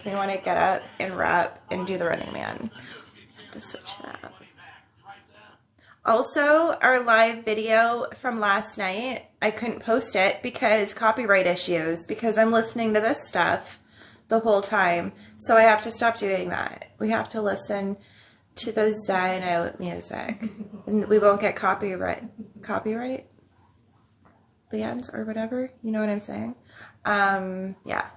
make me want to get up and rap and do the Running Man. Just switch it up. Also, our live video from last night, I couldn't post it because copyright issues, because I'm listening to this stuff the whole time. So I have to stop doing that. We have to listen to the Zen out music. And we won't get copyright bands or whatever. You know what I'm saying? Yeah.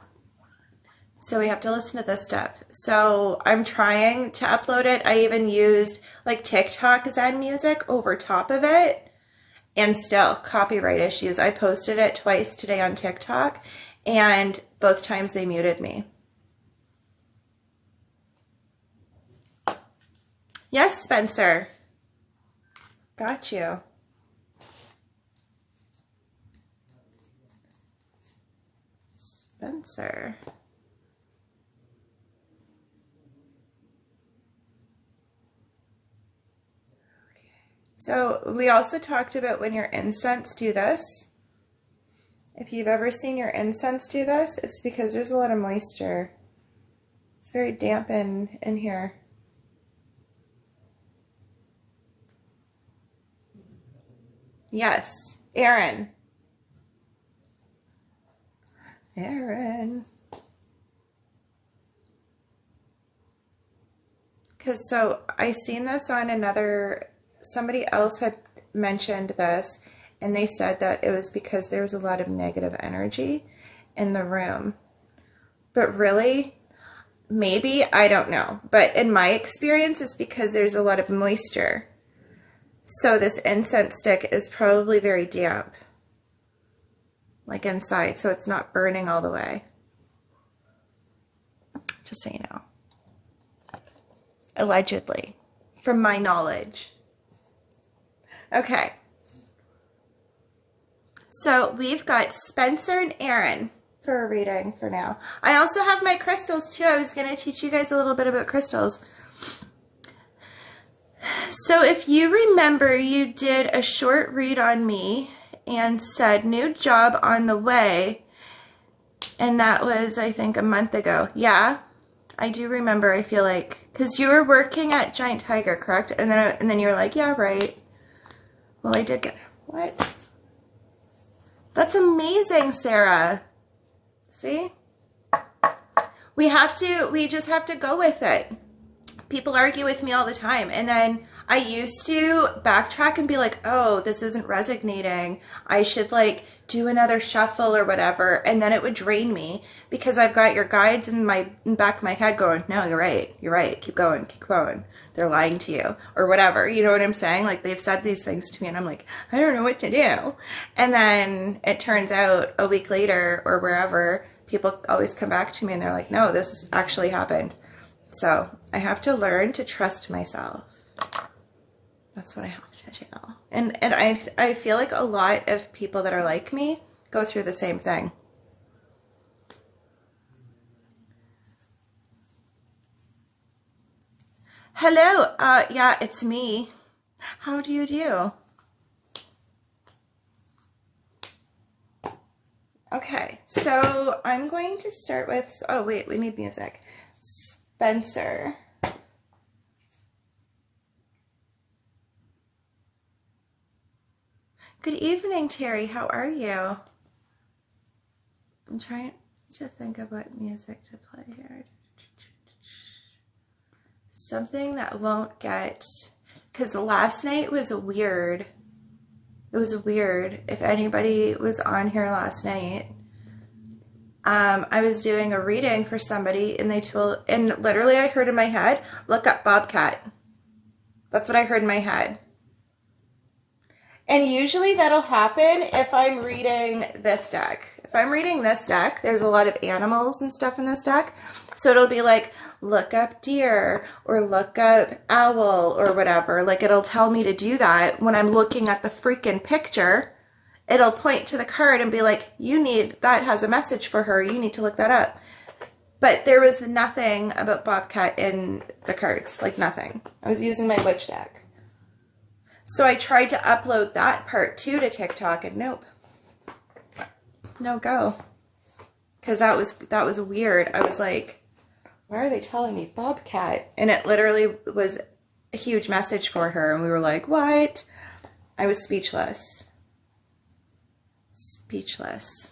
So we have to listen to this stuff. So I'm trying to upload it. I even used like TikTok Zen music over top of it, and still copyright issues. I posted it twice today on TikTok, and both times they muted me. Yes, Spencer. Got you. Spencer. So we also talked about when your incense do this. If you've ever seen your incense do this, it's because there's a lot of moisture. It's very damp in here. Yes, Aaron. Aaron. Because so I seen this on another, somebody else had mentioned this, and they said that it was because there was a lot of negative energy in the room. But really, maybe, I don't know. But in my experience, it's because there's a lot of moisture. So this incense stick is probably very damp, like inside, so it's not burning all the way. Just so you know. Allegedly, from my knowledge. Okay. So we've got Spencer and Aaron for a reading for now. I also have my crystals too. I was going to teach you guys a little bit about crystals. So if you remember, you did a short read on me and said new job on the way. And that was, I think, a month ago. Yeah, I do remember, I feel like. Because you were working at Giant Tiger, correct? And then you were like, yeah, right. Well, I did get... What? That's amazing, Sarah. See? We just have to go with it. People argue with me all the time. And then I used to backtrack and be like, oh, this isn't resonating. I should like do another shuffle or whatever. And then it would drain me because I've got your guides in the back of my head going, no, you're right. Keep going. They're lying to you or whatever. You know what I'm saying? Like they've said these things to me and I'm like, I don't know what to do. And then it turns out a week later or wherever, people always come back to me and they're like, no, this actually happened. So I have to learn to trust myself. That's what I have to do. And I feel like a lot of people that are like me go through the same thing. Hello. Yeah, it's me. How do you do? Okay, so I'm going to start with, oh wait, we need music. Spencer. Good evening, Terry. How are you? I'm trying to think of what music to play here. Something that won't get, because last night was weird. It was weird. If anybody was on here last night, I was doing a reading for somebody and and literally I heard in my head, look up Bobcat. That's what I heard in my head. And usually that'll happen if I'm reading this deck. If I'm reading this deck, there's a lot of animals and stuff in this deck. So it'll be like, look up deer or look up owl or whatever. Like it'll tell me to do that when I'm looking at the freaking picture. It'll point to the card and be like, that has a message for her. You need to look that up. But there was nothing about Bobcat in the cards, like nothing. I was using my witch deck. So I tried to upload that part too to TikTok and nope. No go. Because that was weird. I was like, Why are they telling me Bobcat? And it literally was a huge message for her. And we were like, what? I was speechless. Speechless.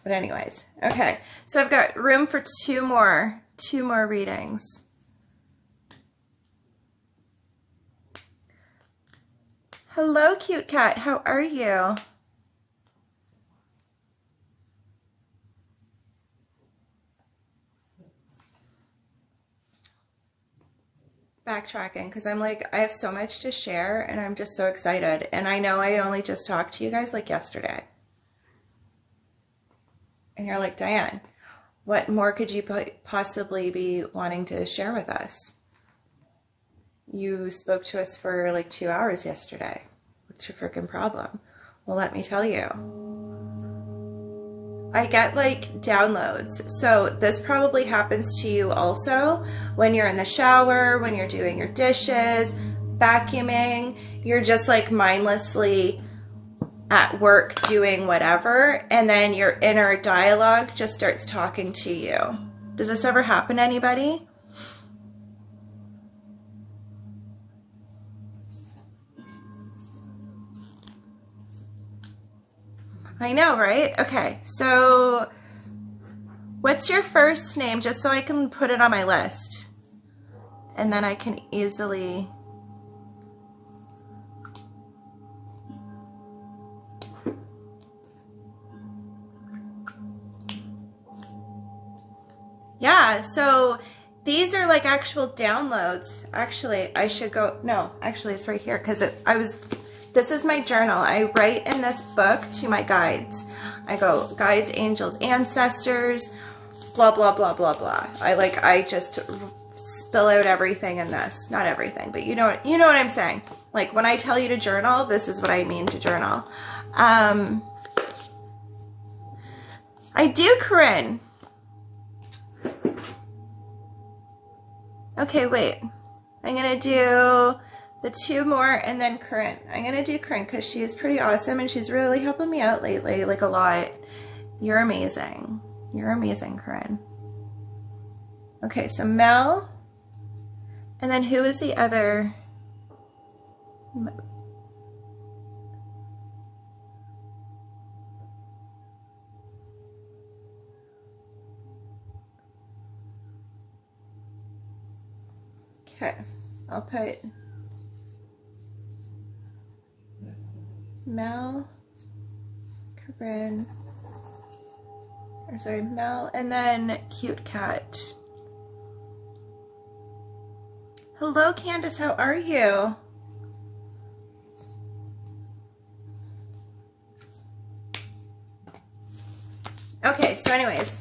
But anyways, okay. So I've got room for two more readings. Hello, cute cat. How are you? Backtracking because I'm like, I have so much to share and I'm just so excited. And I know I only just talked to you guys like yesterday. And you're like, Diane, what more could you possibly be wanting to share with us? You spoke to us for like 2 hours yesterday. What's your freaking problem? Well, let me tell you. I get like downloads. So this probably happens to you also when you're in the shower, when you're doing your dishes, vacuuming, you're just like mindlessly at work doing whatever, and then your inner dialogue just starts talking to you. Does this ever happen to anybody? I know, right? Okay, so what's your first name, just so I can put it on my list? And then I can easily... Yeah, so these are like actual downloads. Actually, I should go... No, actually it's right here because this is my journal. I write in this book to my guides. I go, guides, angels, ancestors, blah, blah, blah, blah, blah. I just spill out everything in this. Not everything, but you know what I'm saying. Like when I tell you to journal, this is what I mean to journal. I do, Corinne. Okay, wait. I'm going to do the two more and then Corinne. I'm going to do Corinne because she's pretty awesome and she's really helping me out lately, like a lot. You're amazing. You're amazing, Corinne. Okay, so Mel. And then who is the other? Okay, I'll put Mel, Corinne, or sorry, Mel, and then Cute Cat. Hello, Candace, how are you? Okay, so anyways,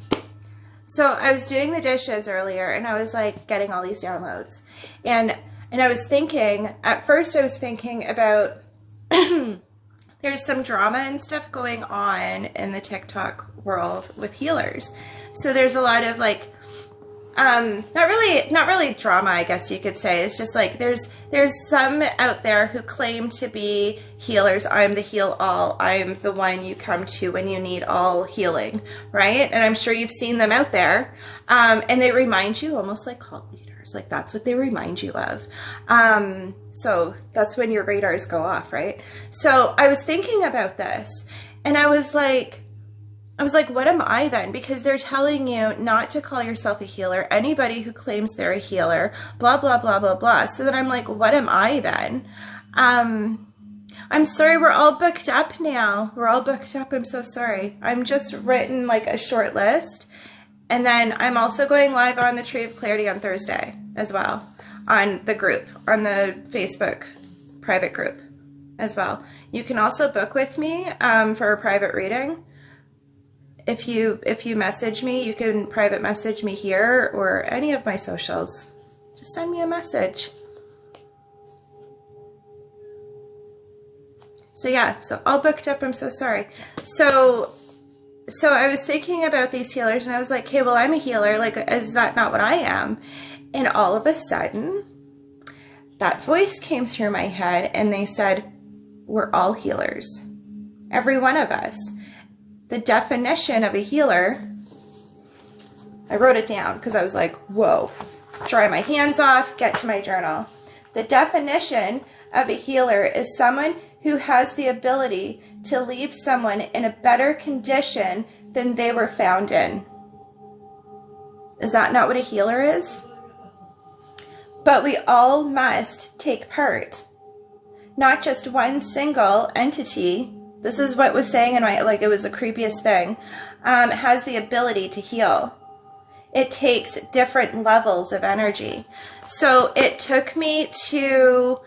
so I was doing the dishes earlier and I was like getting all these downloads. And I was thinking, at first I was thinking about there's some drama and stuff going on in the TikTok world with healers. So there's a lot of like, not really drama, I guess you could say. It's just like there's some out there who claim to be healers. I'm the heal all. I'm the one you come to when you need all healing, right? And I'm sure you've seen them out there. And they remind you almost like cult leaders. Like that's what they remind you of. So that's when your radars go off, right? So I was thinking about this and I was like, what am I then? Because they're telling you not to call yourself a healer. Anybody who claims they're a healer, blah, blah, blah, blah, blah. So then I'm like, what am I then? I'm sorry, we're all booked up now. We're all booked up. I'm so sorry. I'm just written like a short list. And then I'm also going live on the Tree of Clarity on Thursday as well, on the group, on the Facebook private group as well. You can also book with me for a private reading. If you message me, you can private message me here or any of my socials. Just send me a message. So yeah, so all booked up. I'm so sorry. So I was thinking about these healers and I was like, hey, well, I'm a healer. Like, is that not what I am? And all of a sudden, that voice came through my head and they said, we're all healers. Every one of us. The definition of a healer, I wrote it down because I was like, whoa. Dry my hands off, get to my journal. The definition of a healer is someone who has the ability to leave someone in a better condition than they were found in. Is that not what a healer is? But we all must take part. Not just one single entity. This is what was saying in my, like, it was the creepiest thing. Has the ability to heal. It takes different levels of energy. So it took me to,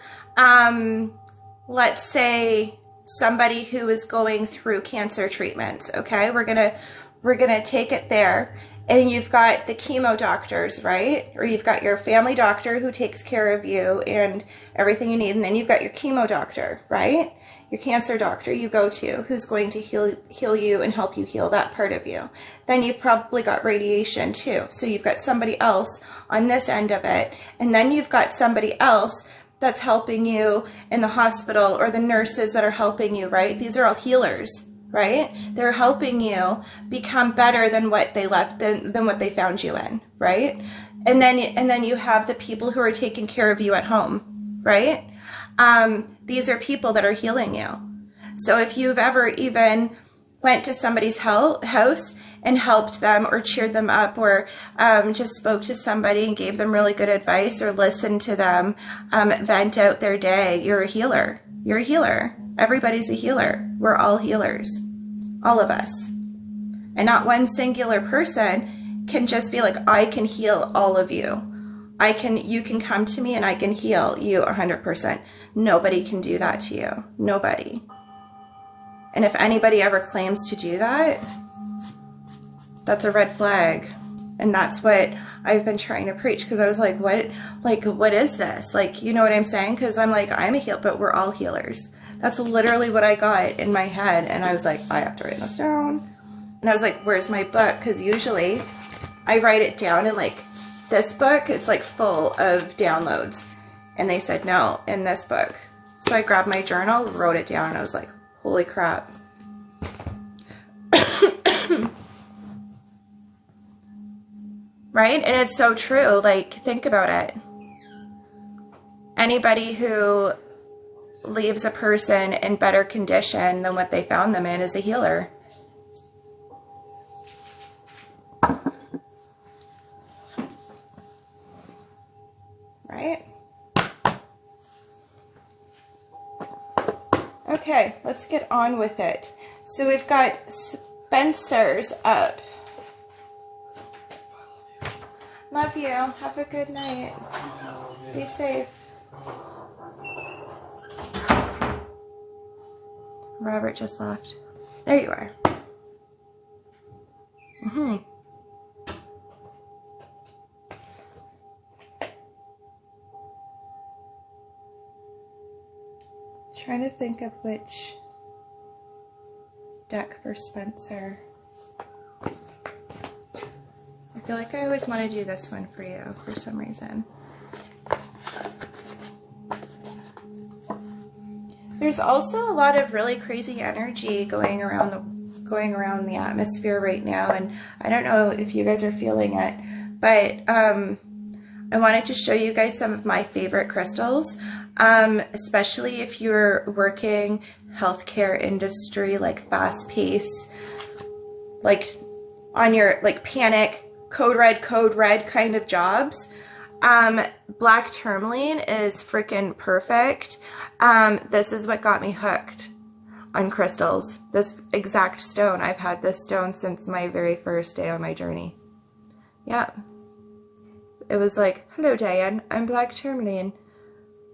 let's say, somebody who is going through cancer treatments. Okay, we're gonna take it there. And you've got the chemo doctors, right? Or you've got your family doctor who takes care of you and everything you need. And then you've got your chemo doctor, right? Your cancer doctor you go to, who's going to heal you and help you heal that part of you. Then you've probably got radiation too. So you've got somebody else on this end of it. And then you've got somebody else that's helping you in the hospital, or the nurses that are helping you, right? These are all healers, right? They're helping you become better than what they left, than what they found you in, right? And then you have the people who are taking care of you at home, right? These are people that are healing you. So if you've ever even went to somebody's house and helped them or cheered them up, or just spoke to somebody and gave them really good advice, or listened to them vent out their day, you're a healer. You're a healer. Everybody's a healer. We're all healers. All of us. And not one singular person can just be like, I can heal all of you. You can come to me and I can heal you 100%. Nobody can do that to you. Nobody. And if anybody ever claims to do that, that's a red flag. And that's what I've been trying to preach, because I was like, what is this? Like, you know what I'm saying? Because I'm like, I'm a healer, but we're all healers. That's literally what I got in my head. And I was like, I have to write this down. And I was like, where's my book? Because usually I write it down in, like, this book, it's like full of downloads. And they said no in this book. So I grabbed my journal, wrote it down, and I was like, holy crap. Right? And it's so true. Like, think about it. Anybody who leaves a person in better condition than what they found them in is a healer. Right? Okay, let's get on with it. So we've got Spencer's up. Love you. Have a good night. Be safe. Robert just left. There you are. Trying to think of which deck for Spencer. I feel like I always want to do this one for you for some reason. There's also a lot of really crazy energy going around the atmosphere right now, and I don't know if you guys are feeling it, but I wanted to show you guys some of my favorite crystals, especially if you're working healthcare industry, like fast pace, like on your panic, code red kind of jobs. Black tourmaline is freaking perfect. This is what got me hooked on crystals. This exact stone. I've had this stone since my very first day on my journey. Yeah. It was like, hello Diane, I'm black tourmaline.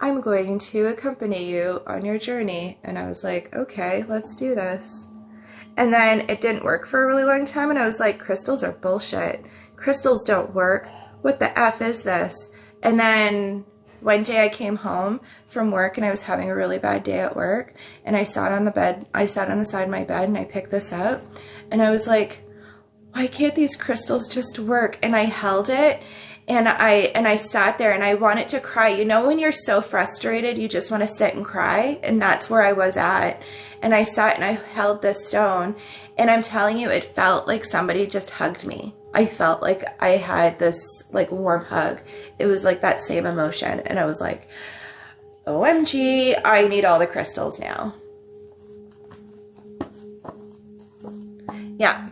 I'm going to accompany you on your journey. And I was like, okay, let's do this. And then it didn't work for a really long time, and I was like, crystals are bullshit. Crystals don't work. What the F is this? And then one day I came home from work and I was having a really bad day at work, and I sat on the side of my bed and I picked this up, and I was like, why can't these crystals just work? And I held it, and I sat there and I wanted to cry. You know when you're so frustrated you just want to sit and cry? And that's where I was at. And I sat and I held this stone, and I'm telling you, it felt like somebody just hugged me. I felt like I had this like warm hug. It was like that same emotion. And I was like, OMG, I need all the crystals now. Yeah.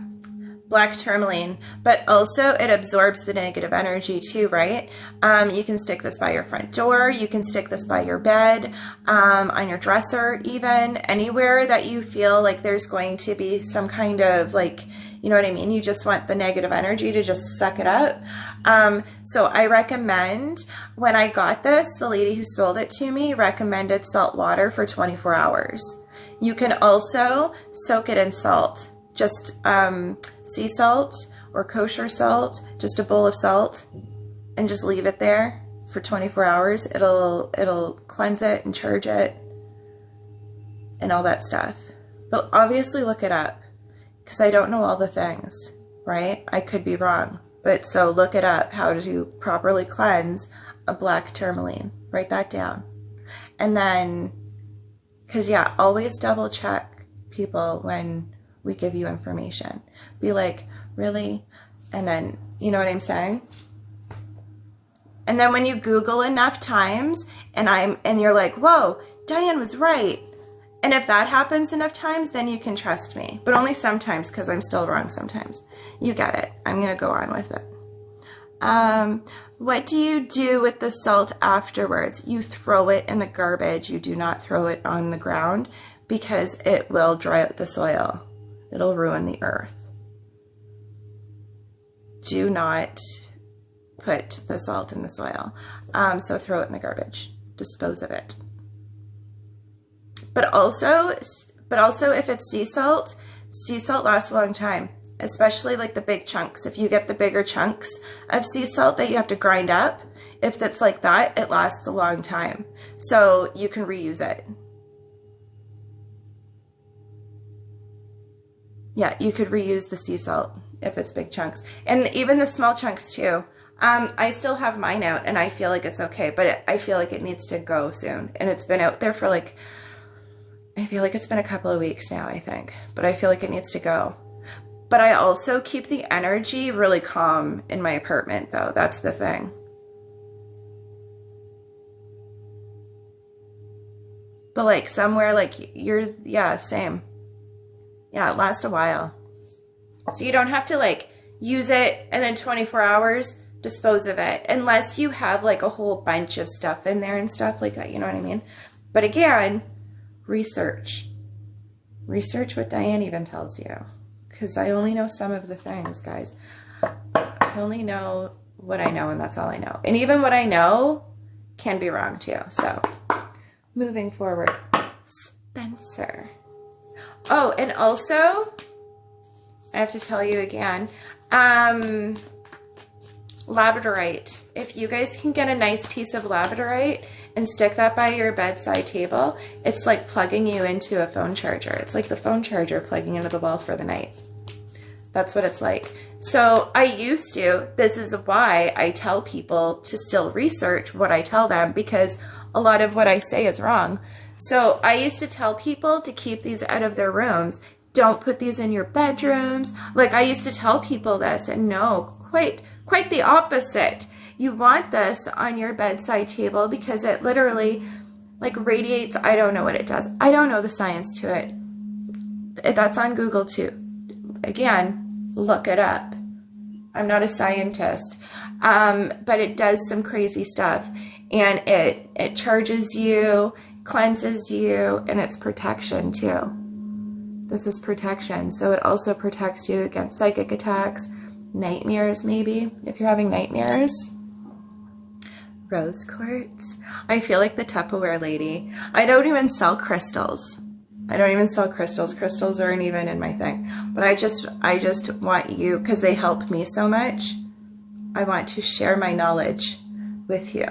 Black tourmaline, but also it absorbs the negative energy too, right? You can stick this by your front door. You can stick this by your bed, on your dresser, even anywhere that you feel like there's going to be some kind of like, you know what I mean? You just want the negative energy to just suck it up. So I recommend, when I got this, the lady who sold it to me recommended salt water for 24 hours. You can also soak it in salt. Just sea salt or kosher salt, just a bowl of salt, and just leave it there for 24 hours. It'll cleanse it and charge it and all that stuff. But obviously look it up, because I don't know all the things, right? I could be wrong. But so look it up, how to properly cleanse a black tourmaline. Write that down. And then, because yeah, always double check people when we give you information. Be like, really? And then, you know what I'm saying? And then when you Google enough times and you're like, whoa, Diane was right. And if that happens enough times, then you can trust me. But only sometimes, because I'm still wrong sometimes. You get it. I'm going to go on with it. What do you do with the salt afterwards? You throw it in the garbage. You do not throw it on the ground, because it will dry out the soil. It'll ruin the earth. Do not put the salt in the soil. So throw it in the garbage. Dispose of it. But also if it's sea salt lasts a long time, especially like the big chunks. If you get the bigger chunks of sea salt that you have to grind up, if that's like that, it lasts a long time. So you can reuse it. Yeah, you could reuse the sea salt if it's big chunks. And even the small chunks too. I still have mine out and I feel like it's okay, but I feel like it needs to go soon. And it's been out there for like, I feel like it's been a couple of weeks now, I think. But I feel like it needs to go. But I also keep the energy really calm in my apartment though. That's the thing. But like somewhere like yeah, same. Yeah, it lasts a while. So you don't have to like use it and then 24 hours dispose of it, unless you have like a whole bunch of stuff in there and stuff like that, you know what I mean? But again, research what Diane even tells you, because I only know some of the things, guys. I only know what I know, and that's all I know. And even what I know can be wrong too. So moving forward, Spencer. Oh, and also, I have to tell you again, labradorite. If you guys can get a nice piece of labradorite and stick that by your bedside table, it's like plugging you into a phone charger. It's like the phone charger plugging into the wall for the night. That's what it's like. So I used to, this is why I tell people to still research what I tell them, because a lot of what I say is wrong. So I used to tell people to keep these out of their rooms. Don't put these in your bedrooms. Like I used to tell people this, and no, quite the opposite. You want this on your bedside table because it literally like radiates. I don't know what it does. I don't know the science to it. That's on Google too. Again, look it up. I'm not a scientist, but it does some crazy stuff, and it charges you, cleanses you, and it's protection too. This is protection. So it also protects you against psychic attacks, nightmares maybe, if you're having nightmares. Rose quartz. I feel like the Tupperware lady. I don't even sell crystals. Crystals aren't even in my thing. But I just want you, because they help me so much, I want to share my knowledge with you.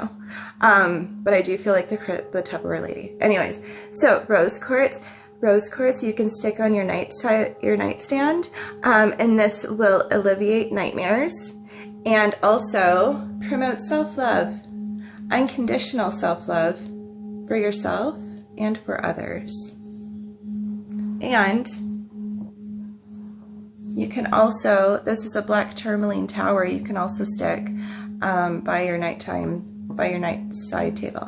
But I do feel like the Tupperware lady. Anyways, so rose quartz. Rose quartz you can stick on your nightstand, and this will alleviate nightmares and also promote self-love, unconditional self-love for yourself and for others. And You can also, this is a black tourmaline tower, you can also stick by your night side table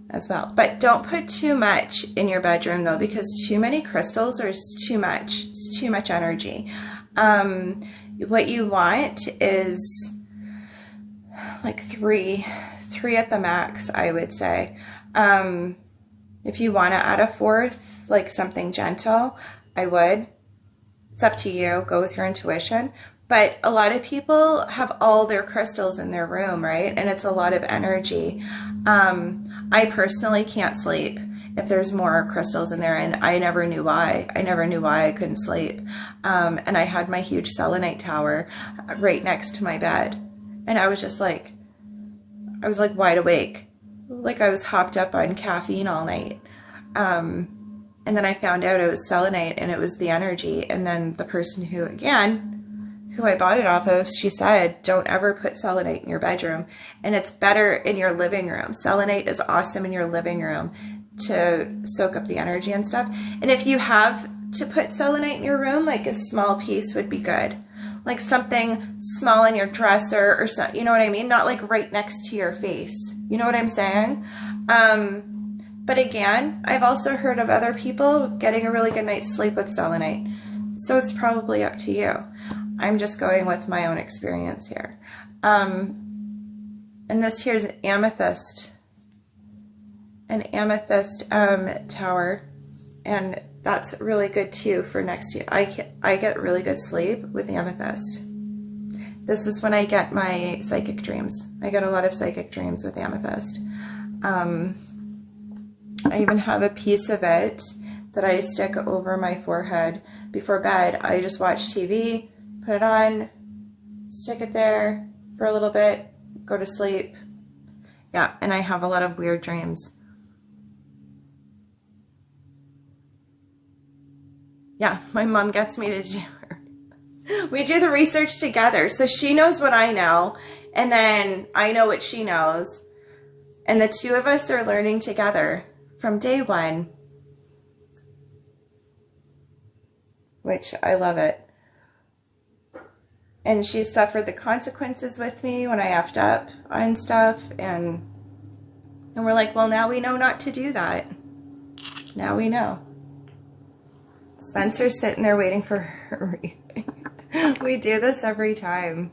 as well. But don't put too much in your bedroom though, because too many crystals are too much. It's too much energy. What you want is like three at the max, I would say. If you want to add a fourth, like something gentle, I would. It's up to you. Go with your intuition. But a lot of people have all their crystals in their room, right? And it's a lot of energy. I personally can't sleep if there's more crystals in there, and I never knew why. I never knew why I couldn't sleep. And I had my huge selenite tower right next to my bed. And I was just like, I was like wide awake. Like I was hopped up on caffeine all night. And then I found out it was selenite and it was the energy. And then the person who I bought it off of, she said, don't ever put selenite in your bedroom. And it's better in your living room. Selenite is awesome in your living room to soak up the energy and stuff. And if you have to put selenite in your room, like a small piece would be good. Like something small in your dresser or something, you know what I mean? Not like right next to your face. You know what I'm saying? But again, I've also heard of other people getting a really good night's sleep with selenite. So it's probably up to you. I'm just going with my own experience here. And this here's an amethyst tower. And that's really good too for next year. I get really good sleep with amethyst. This is when I get my psychic dreams. I get a lot of psychic dreams with amethyst. I even have a piece of it that I stick over my forehead before bed. I just watch TV, put it on, stick it there for a little bit, go to sleep. Yeah, and I have a lot of weird dreams. Yeah, my mom gets me to do her. We do the research together. So she knows what I know, and then I know what she knows. And the two of us are learning together from day one, which I love it. And she suffered the consequences with me when I effed up on stuff. And we're like, well, now we know not to do that. Now we know. Spencer's sitting there waiting for her reading. We do this every time.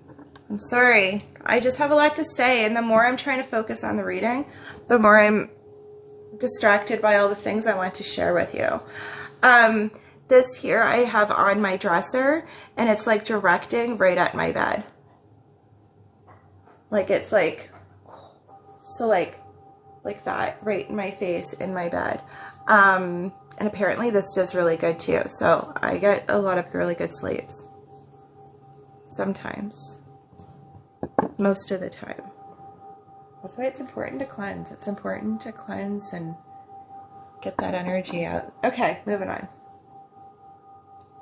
I'm sorry. I just have a lot to say, and the more I'm trying to focus on the reading, the more I'm distracted by all the things I want to share with you. This here I have on my dresser, and it's like directing right at my bed. Like it's like, so like that, right in my face in my bed. And apparently this does really good too. So I get a lot of really good sleeps. Sometimes. Most of the time. That's why it's important to cleanse. It's important to cleanse and get that energy out. Okay, moving on.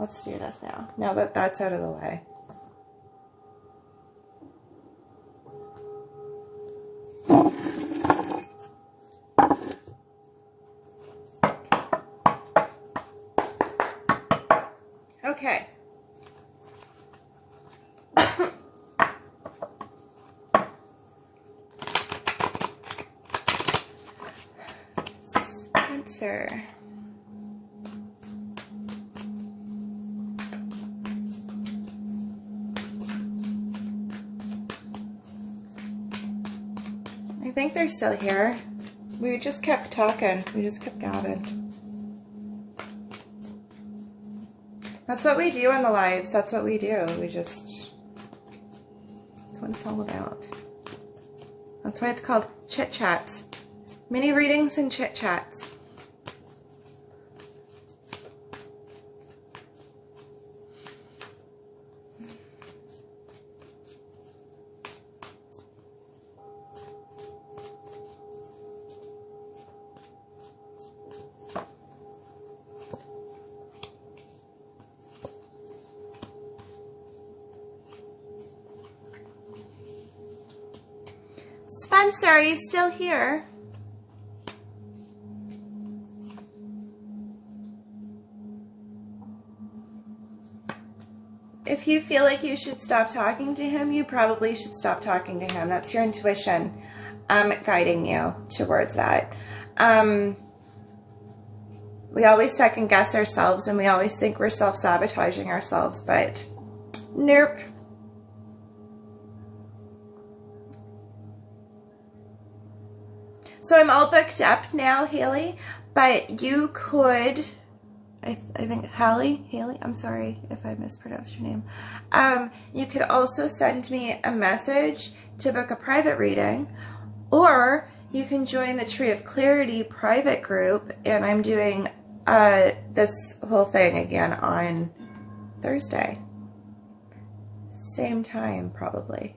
Let's do this now. Now that that's out of the way. Okay. Spencer. I think they're still here. We just kept talking. We just kept gabbing. That's what we do on the lives. That's what we do. That's what it's all about. That's why it's called Chit Chats. Mini readings and chit chats. Spencer, are you still here? if you feel like you should stop talking to him, you probably should stop talking to him. That's your intuition guiding you towards that. We always second guess ourselves and we always think we're self-sabotaging ourselves, but nope. So I'm all booked up now, Haley, but you could, I think Haley, I'm sorry if I mispronounced your name. You could also send me a message to book a private reading, or you can join the Tree of Clarity private group, and I'm doing this whole thing again on Thursday. Same time, probably.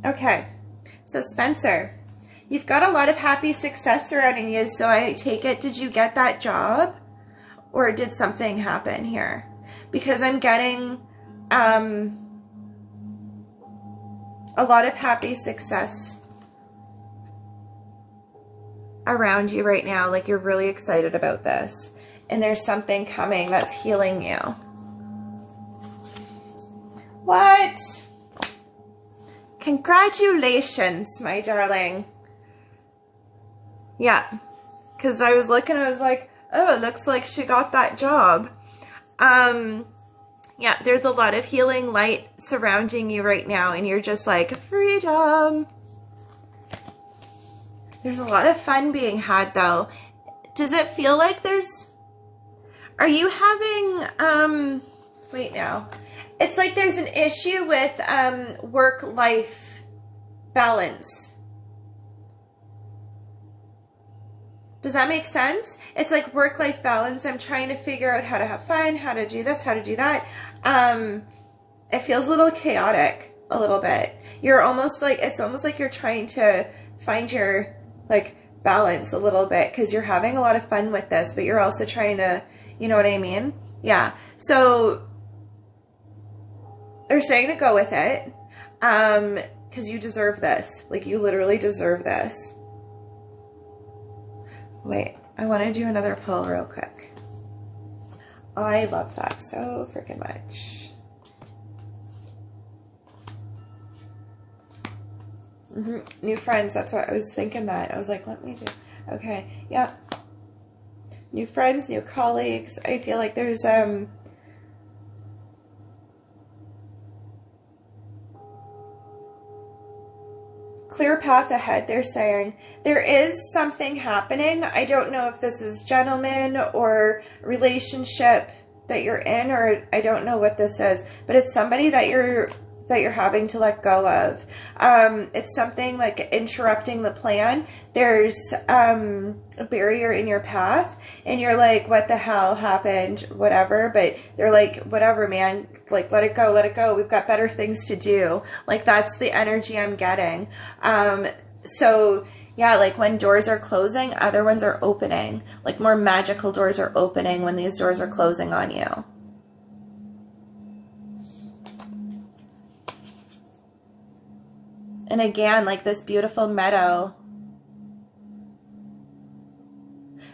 Okay, so Spencer, you've got a lot of happy success surrounding you, so I take it, did you get that job? Or did something happen here? Because I'm getting a lot of happy success around you right now. Like you're really excited about this. And there's something coming that's healing you. What? Congratulations, my darling. Yeah, because I was looking, I was like, oh, it looks like she got that job. Yeah, there's a lot of healing light surrounding you right now, and you're just like, freedom. There's a lot of fun being had, though. Does it feel like are you having, wait now. It's like there's an issue with work-life balance. Does that make sense? It's like work-life balance. I'm trying to figure out how to have fun, how to do this, how to do that. It feels a little chaotic, a little bit. You're almost like, it's almost like you're trying to find your like balance a little bit, because you're having a lot of fun with this, but you're also trying to, you know what I mean? Yeah. So they're saying to go with it, because you deserve this. Like, you literally deserve this. Wait, I want to do another pull real quick. I love that so freaking much. New friends, that's what I was thinking that. I was like, let me do. Okay, yeah. New friends, new colleagues. I feel like there's, clear path ahead, they're saying. There is something happening. I don't know if this is gentleman or relationship that you're in, or I don't know what this is, but it's somebody that you're having to let go of. It's something like interrupting the plan. There's a barrier in your path, and you're like, what the hell happened, whatever, but they're like, whatever, man, like, let it go, we've got better things to do. Like, that's the energy I'm getting. So yeah, like when doors are closing, other ones are opening. Like more magical doors are opening when these doors are closing on you. And again, like this beautiful meadow.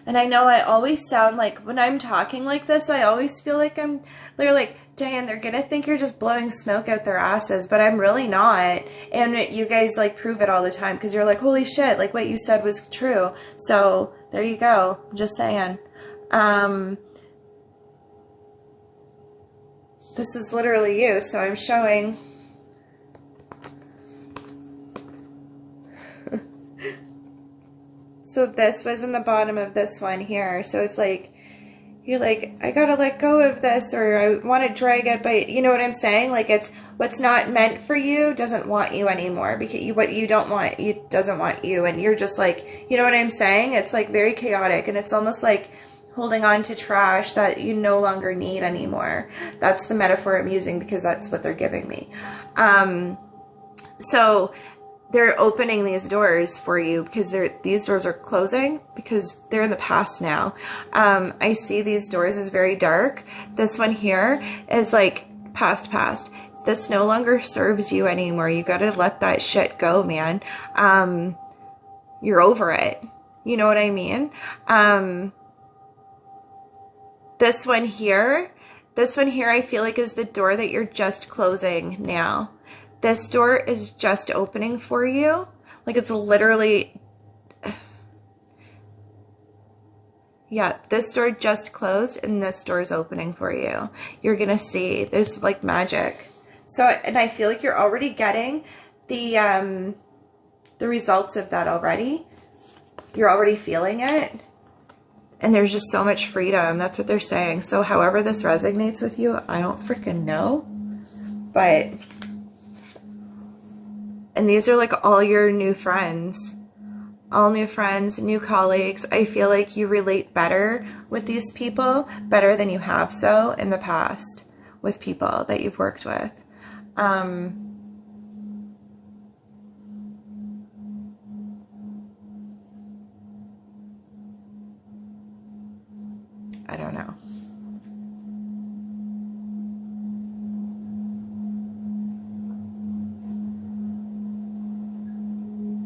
And I know I always sound like, when I'm talking like this, I always feel like they're like, Diane, they're going to think you're just blowing smoke out their asses, but I'm really not. And you guys like prove it all the time, because you're like, holy shit, like what you said was true. So there you go. I'm just saying. This is literally you. So I'm showing. So this was in the bottom of this one here. So it's like, you're like, I gotta let go of this, or I want to drag it, but you know what I'm saying? Like, it's what's not meant for you doesn't want you anymore, because what you don't want, it doesn't want you. And you're just like, you know what I'm saying? It's like very chaotic, and it's almost like holding on to trash that you no longer need anymore. That's the metaphor I'm using, because that's what they're giving me. So they're opening these doors for you, because these doors are closing because they're in the past now. I see these doors as very dark. This one here is like past. This no longer serves you anymore. You got to let that shit go, man. You're over it. You know what I mean? This one here, I feel like is the door that you're just closing now. This door is just opening for you. Like it's literally, yeah, this door just closed and this door is opening for you. You're gonna see, there's like magic. So, and I feel like you're already getting the results of that already. You're already feeling it. And there's just so much freedom. That's what they're saying. So however this resonates with you, I don't freaking know. But, and these are like all your new friends. All new friends, new colleagues. I feel like you relate better with these people, better than you have so in the past with people that you've worked with. I don't know.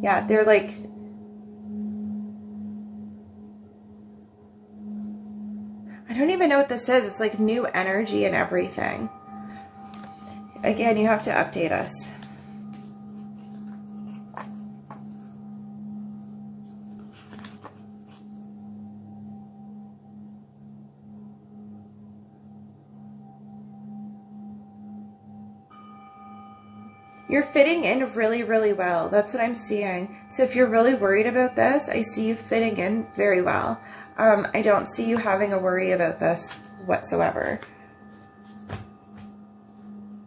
Yeah, they're like, I don't even know what this is. It's like new energy and everything. Again, you have to update us. You're fitting in really, really well. That's what I'm seeing. So if you're really worried about this, I see you fitting in very well. I don't see you having a worry about this whatsoever.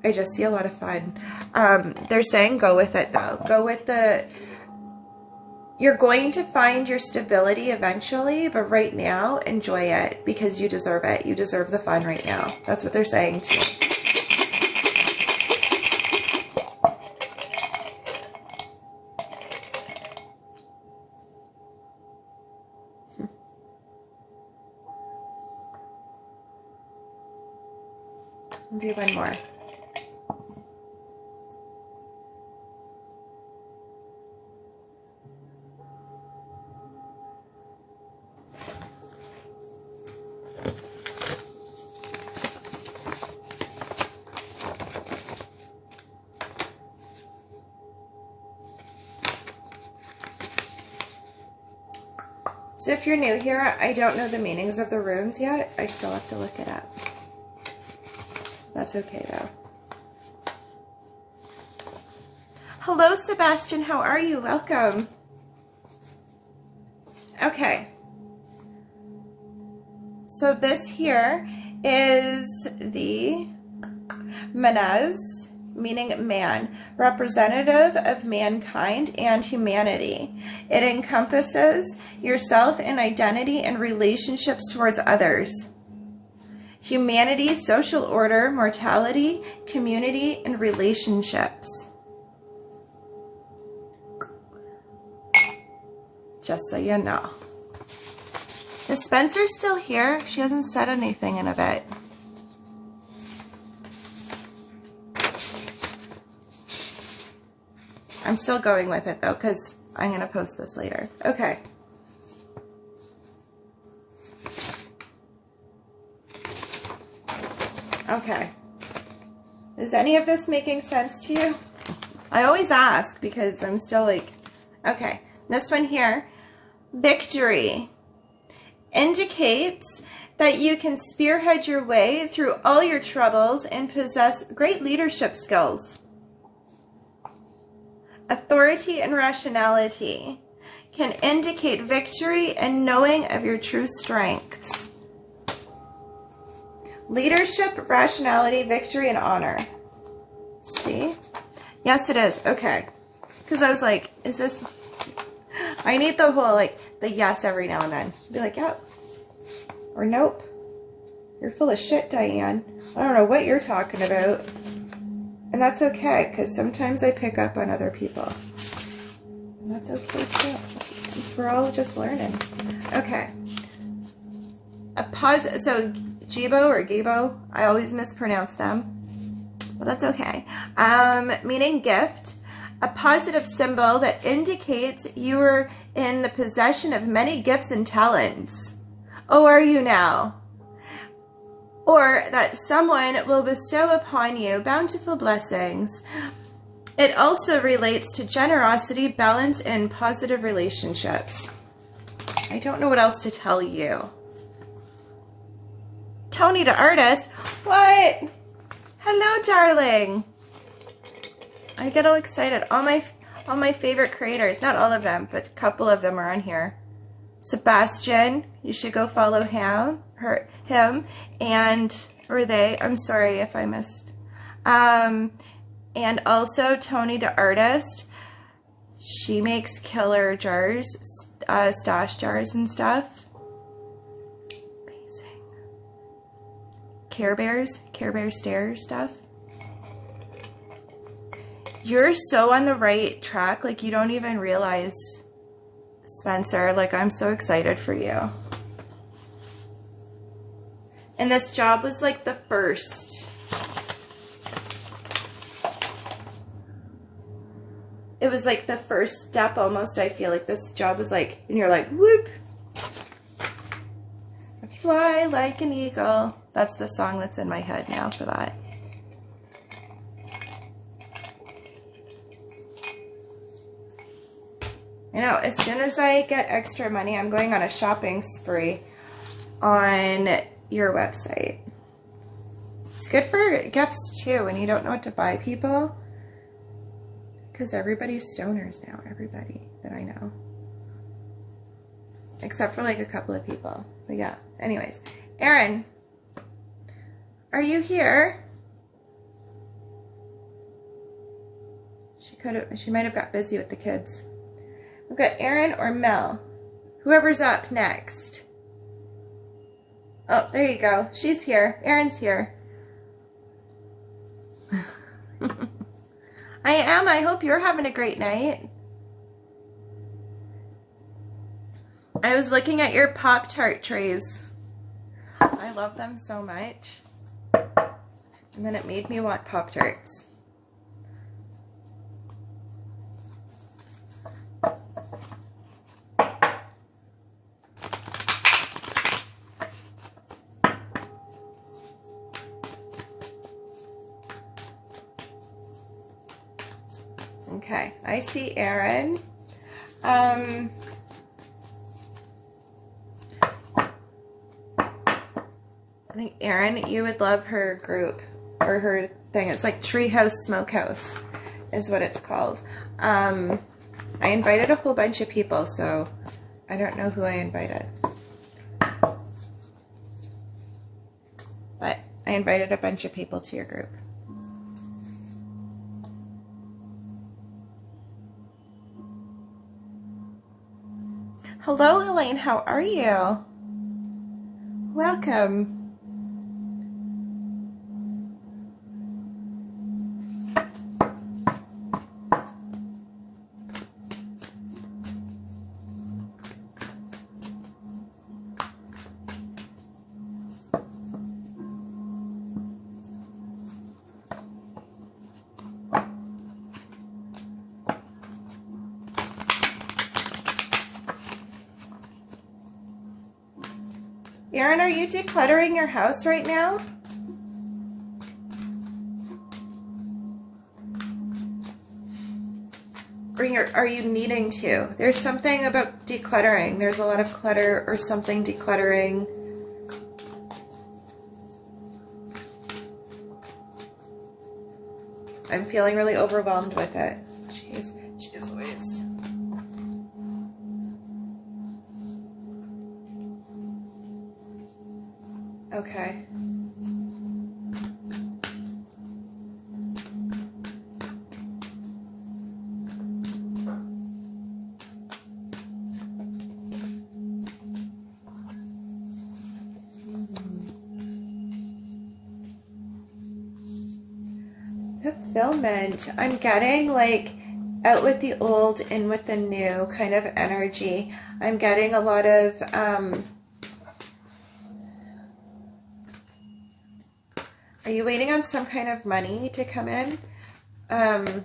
I just see a lot of fun. They're saying go with it though. Go with the, you're going to find your stability eventually, but right now enjoy it because you deserve it. You deserve the fun right now. That's what they're saying to you. I'll do one more. So if you're new here, I don't know the meanings of the runes yet. I still have to look it up. That's okay though. Hello, Sebastian. How are you? Welcome. Okay. So this here is the Manaz, meaning man, representative of mankind and humanity. It encompasses yourself and identity and relationships towards others. Humanity, social order, mortality, community, and relationships. Just so you know. Is Spencer still here? She hasn't said anything in a bit. I'm still going with it though, because I'm going to post this later. Okay. Okay. Is any of this making sense to you? I always ask because I'm still like, okay. This one here, victory, indicates that you can spearhead your way through all your troubles and possess great leadership skills. Authority and rationality can indicate victory and knowing of your true strengths. Leadership, rationality, victory, and honor. See? Yes, it is. Okay. Because I was like, is this... I need the whole, like, the yes every now and then. Be like, yep. Or nope. You're full of shit, Diane. I don't know what you're talking about. And that's okay, because sometimes I pick up on other people. And that's okay, too. We're all just learning. Okay. So, Jibo or Gibo, I always mispronounce them. But that's okay. Meaning gift. A positive symbol that indicates you are in the possession of many gifts and talents. Oh, are you now? or that someone will bestow upon you bountiful blessings. It also relates to generosity, balance, and positive relationships. I don't know what else to tell you. Tony the artist? What? Hello, darling. I get all excited. All my favorite creators, not all of them, but a couple of them are on here. Sebastian, you should go follow him, or they. I'm sorry if I missed. And also Tony the artist. She makes killer jars, stash jars and stuff. Amazing. Care Bear Stairs stuff. You're so on the right track, like you don't even realize, Spencer. Like, I'm so excited for you. And this job was like the first. It was like the first step almost, I feel like. This job was like, and you're like, whoop. Fly like an eagle. That's the song that's in my head now for that. You know, as soon as I get extra money, I'm going on a shopping spree on your website. It's good for gifts too when you don't know what to buy people. Because everybody's stoners now, everybody that I know. Except for like a couple of people. But yeah, anyways. Erin, are you here? She might have got busy with the kids. We've got Erin or Mel. Whoever's up next. Oh, there you go. She's here. Erin's here. I am. I hope you're having a great night. I was looking at your Pop-Tart trays. I love them so much. And then it made me want Pop-Tarts. Okay, I see Erin. I think Erin, you would love her group or her thing. It's like Treehouse Smokehouse is what it's called. I invited a whole bunch of people, so I don't know who I invited. But I invited a bunch of people to your group. Hello, Elaine. How are you? Welcome. Erin, are you decluttering your house right now? Or are you needing to? There's something about decluttering. There's a lot of clutter or something decluttering. I'm feeling really overwhelmed with it. Jeez Louise. Okay. Fulfillment. I'm getting like out with the old, in with the new kind of energy. I'm getting a lot of are you waiting on some kind of money to come in? I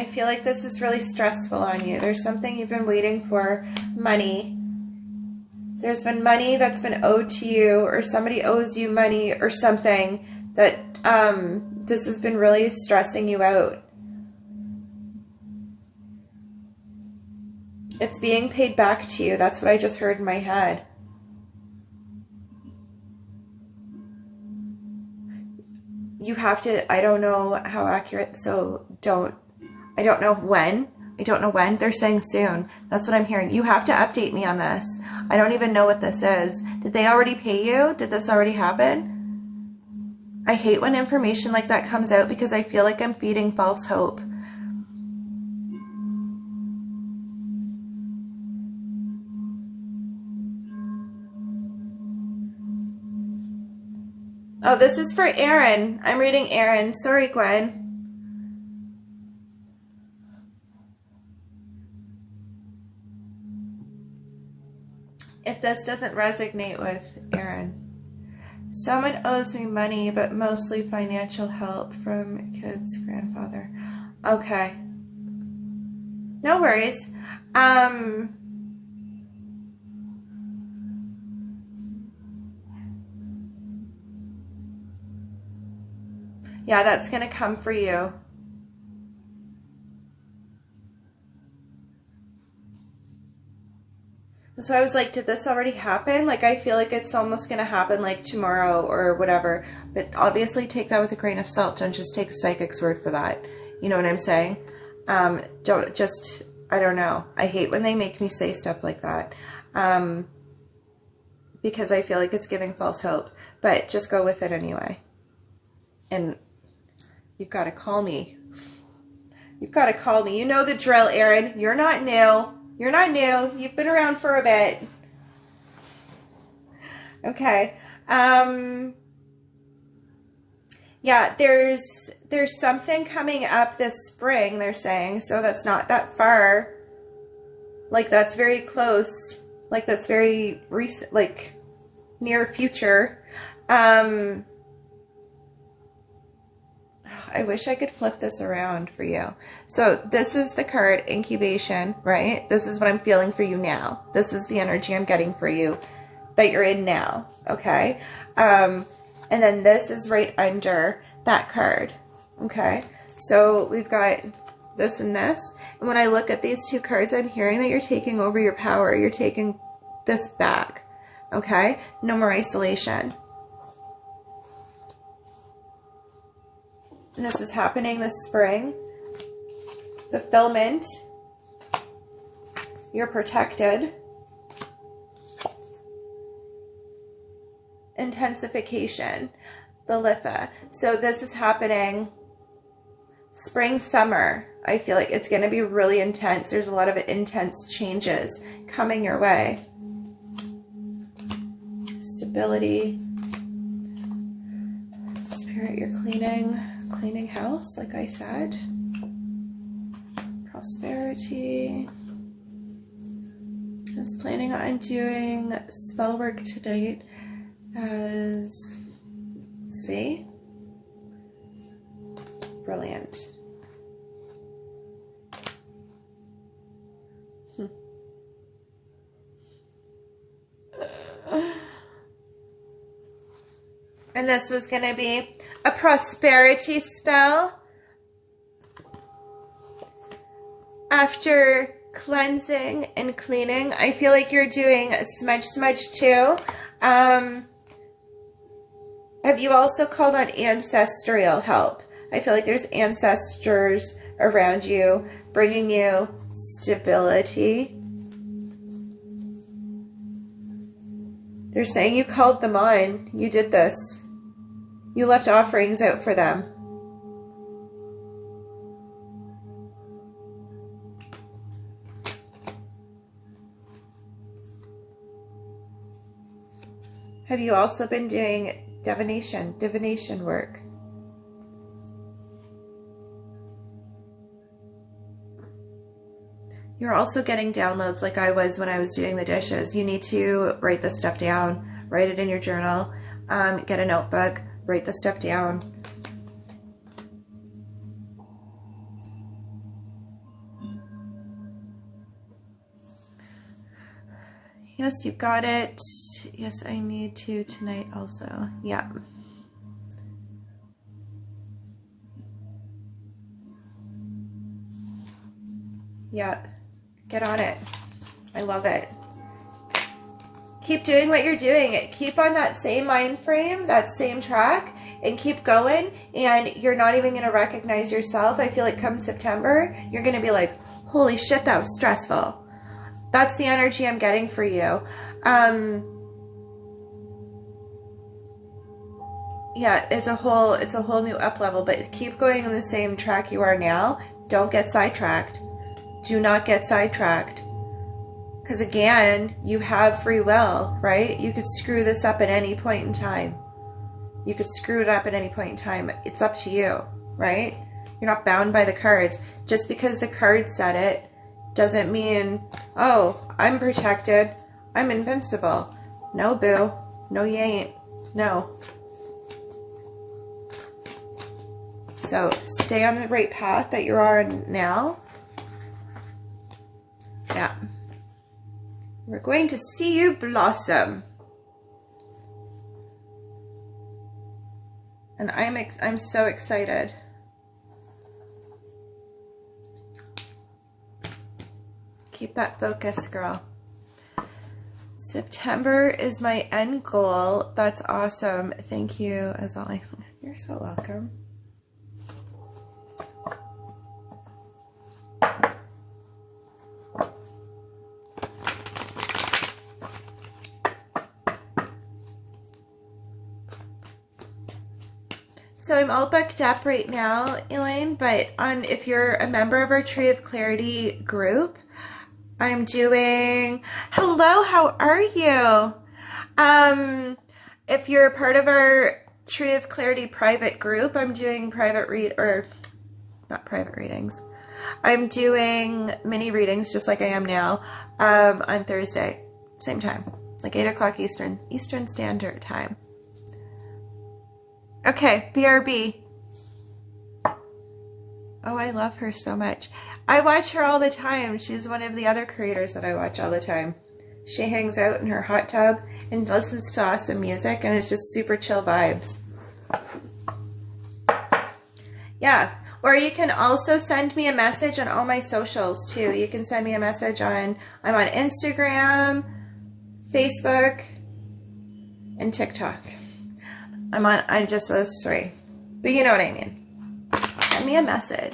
feel like this is really stressful on you. There's something you've been waiting for, money, There's been money that's been owed to you, or somebody owes you money or something that this has been really stressing you out. It's being paid back to you. That's what I just heard in my head. You have to, I don't know how accurate, so I don't know when. I don't know when. They're saying soon. That's what I'm hearing. You have to update me on this. I don't even know what this is. Did they already pay you? Did this already happen? I hate when information like that comes out because I feel like I'm feeding false hope. Oh, this is for Aaron. I'm reading Aaron. Sorry, Gwen. If this doesn't resonate with Aaron. Someone owes me money, but mostly financial help from kid's grandfather. Okay. No worries. Yeah, that's going to come for you. So I was like, did this already happen? Like, I feel like it's almost going to happen like tomorrow or whatever. But obviously take that with a grain of salt. Don't just take a psychic's word for that. You know what I'm saying? Don't just, I don't know. I hate when they make me say stuff like that. Because I feel like it's giving false hope. But just go with it anyway. And you've got to call me. You've got to call me. You know the drill, Aaron. You're not new. You're not new. You've been around for a bit. Okay. Yeah, there's something coming up this spring, they're saying. So that's not that far. Like, that's very close. Like, that's very recent, like, near future. I wish I could flip this around for you. So this is the card, incubation, right? This is what I'm feeling for you now. This is the energy I'm getting for you that you're in now, okay? And then this is right under that card, okay? So we've got this and this. And when I look at these two cards, I'm hearing that you're taking over your power. You're taking this back, okay? No more isolation. And this is happening this spring. Fulfillment. You're protected. Intensification. The Litha. So this is happening spring, summer. I feel like it's going to be really intense. There's a lot of intense changes coming your way. Stability. Spirit, you're cleaning house, like I said. Prosperity. I was planning on doing spell work tonight as, see? Brilliant. And this was going to be a prosperity spell. After cleansing and cleaning, I feel like you're doing a smudge too. Have you also called on ancestral help? I feel like there's ancestors around you bringing you stability. They're saying you called them on. You did this. You left offerings out for them. Have you also been doing divination work? You're also getting downloads like I was when I was doing the dishes. You need to write this stuff down. Write it in your journal. Get a notebook. Write the stuff down. Yes, you got it. Yes, I need to tonight also. Yeah. Yeah. Get on it. I love it. Keep doing what you're doing. Keep on that same mind frame, that same track, and keep going. And you're not even going to recognize yourself. I feel like come September, you're going to be like, holy shit, that was stressful. That's the energy I'm getting for you. Yeah, it's a whole new up level, but keep going on the same track you are now. Don't get sidetracked. Do not get sidetracked. Because again, you have free will, right? You could screw this up at any point in time. You could screw it up at any point in time. It's up to you, right? You're not bound by the cards. Just because the cards said it doesn't mean, oh, I'm protected. I'm invincible. No, boo. No, you ain't. No. So stay on the right path that you are in now. Yeah. We're going to see you blossom. And I'm so excited. Keep that focus, girl. September is my end goal. That's awesome. Thank you as always. You're so welcome. So I'm all booked up right now, Elaine, but if you're a member of our Tree of Clarity group, I'm doing, hello, how are you? If you're part of our Tree of Clarity private group, I'm doing not private readings. I'm doing mini readings just like I am now, on Thursday, same time, like 8 o'clock Eastern Standard Time. Okay, BRB. Oh, I love her so much. I watch her all the time. She's one of the other creators that I watch all the time. She hangs out in her hot tub and listens to awesome music, and it's just super chill vibes. Yeah, or you can also send me a message on all my socials too. You can send me a message I'm on Instagram, Facebook, and TikTok. I'm just those three, but you know what I mean. Send me a message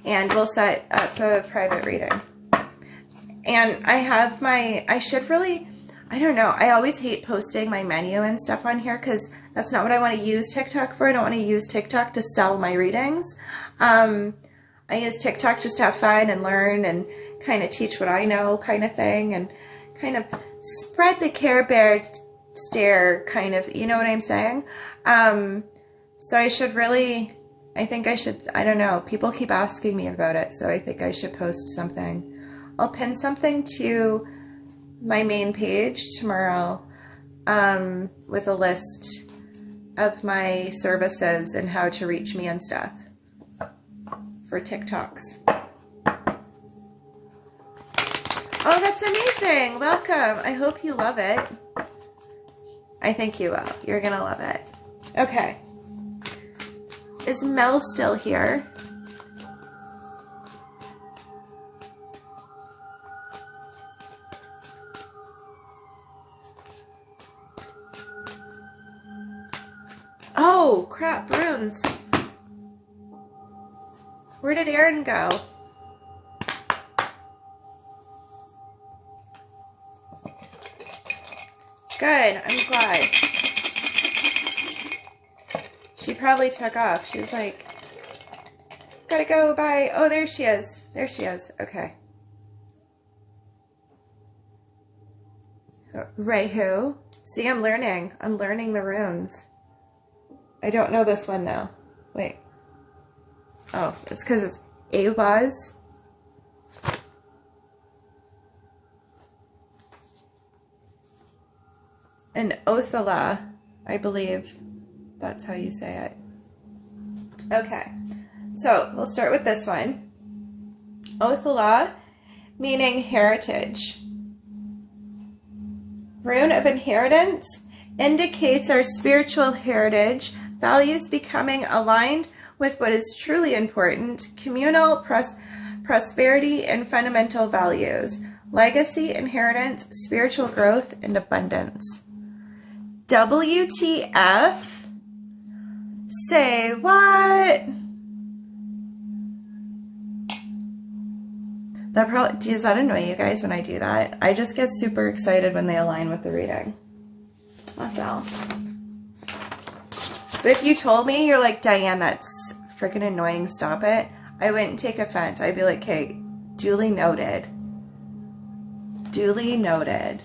and we'll set up a private reading. And I don't know. I always hate posting my menu and stuff on here because that's not what I want to use TikTok for. I don't want to use TikTok to sell my readings. I use TikTok just to have fun and learn and kind of teach what I know kind of thing and kind of spread the Care Bear stare kind of, you know what I'm saying? So I don't know. People keep asking me about it, so I think I should post something. I'll pin something to my main page tomorrow, with a list of my services and how to reach me and stuff for TikToks. Oh, that's amazing. Welcome. I hope you love it. I think you will. You're going to love it. Okay. Is Mel still here? Oh, crap, runes. Where did Aaron go? Good, I'm glad. She probably took off. She was like, gotta go, bye. Oh, there she is. There she is. Okay. Right, who? See, I'm learning. I'm learning the runes. I don't know this one though. Wait. Oh, it's because it's Ahvaz. And Othala, I believe that's how you say it. Okay, so we'll start with this one. Othala, meaning heritage. Rune of Inheritance indicates our spiritual heritage, values becoming aligned with what is truly important, communal prosperity, and fundamental values, legacy, inheritance, spiritual growth, and abundance. WTF? Say what? Does that annoy you guys when I do that? I just get super excited when they align with the reading. That's all. But if you told me, you're like, Diane, that's freaking annoying, stop it, I wouldn't take offense. I'd be like, okay, duly noted. Duly noted.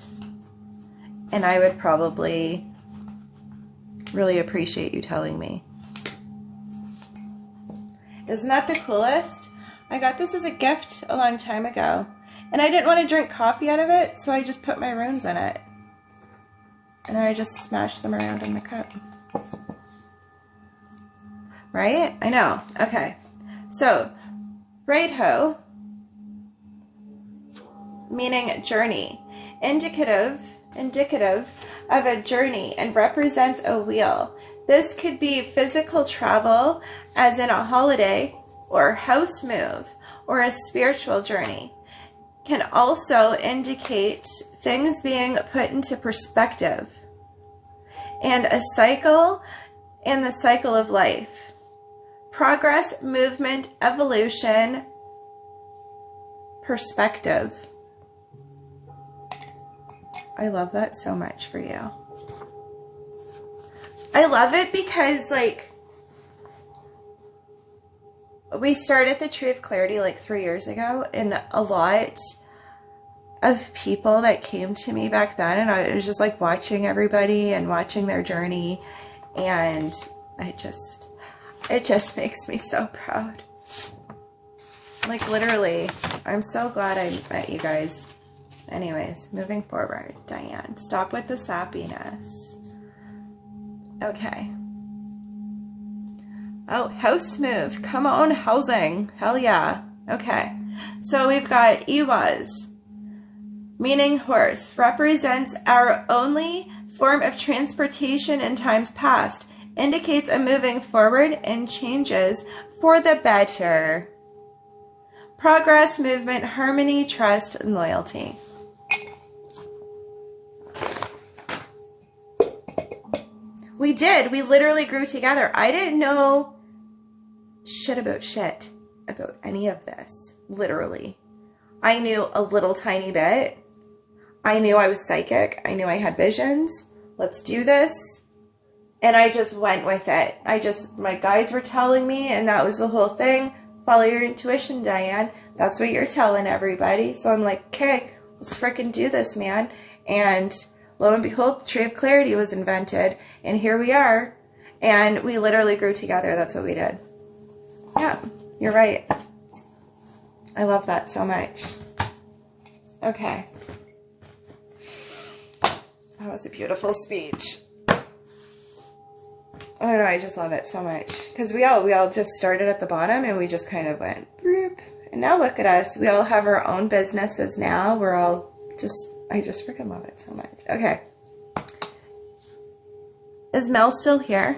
And I would probably really appreciate you telling me. Isn't that the coolest? I got this as a gift a long time ago, and I didn't want to drink coffee out of it, so I just put my runes in it. And I just smashed them around in the cup. Right? I know. Okay. So, Reidho, meaning journey, indicative of a journey and represents a wheel. This could be physical travel, as in a holiday, or house move, or a spiritual journey. Can also indicate things being put into perspective, and a cycle, and the cycle of life. Progress, movement, evolution, perspective. I love that so much for you. I love it because, like, we started the Tree of Clarity like 3 years ago, and a lot of people that came to me back then, and I was just like watching everybody and watching their journey, and it just makes me so proud. Like, literally, I'm so glad I met you guys. Anyways, moving forward, Diane, stop with the sappiness. Okay. Oh, house move. Come on, housing. Hell yeah. Okay. So we've got Iwaz, meaning horse, represents our only form of transportation in times past, indicates a moving forward and changes for the better. Progress, movement, harmony, trust, and loyalty. We did. We literally grew together. I didn't know shit about any of this. Literally. I knew a little tiny bit. I knew I was psychic. I knew I had visions. Let's do this. And I just went with it. My guides were telling me, and that was the whole thing. Follow your intuition, Diane. That's what you're telling everybody. So I'm like, okay, let's freaking do this, man. And lo and behold, the Tree of Clarity was invented, and here we are, and we literally grew together. That's what we did. Yeah, you're right. I love that so much. Okay. That was a beautiful speech. I don't know, I just love it so much. Because we all just started at the bottom, and we just kind of went, bloop. And now look at us. We all have our own businesses now. We're all I just freaking love it so much. Okay. Is Mel still here?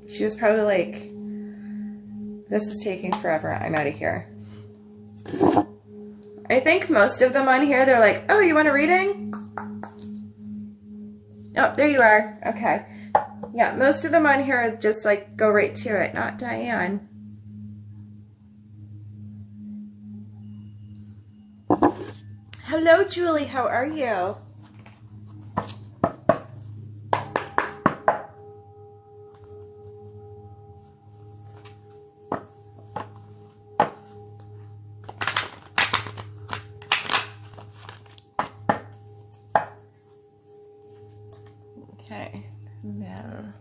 She was probably like, this is taking forever. I'm out of here. I think most of them on here, they're like, oh, you want a reading? Oh, there you are. Okay. Yeah, most of them on here just like go right to it. Not Diane. Hello, Julie. How are you? Okay. Mel.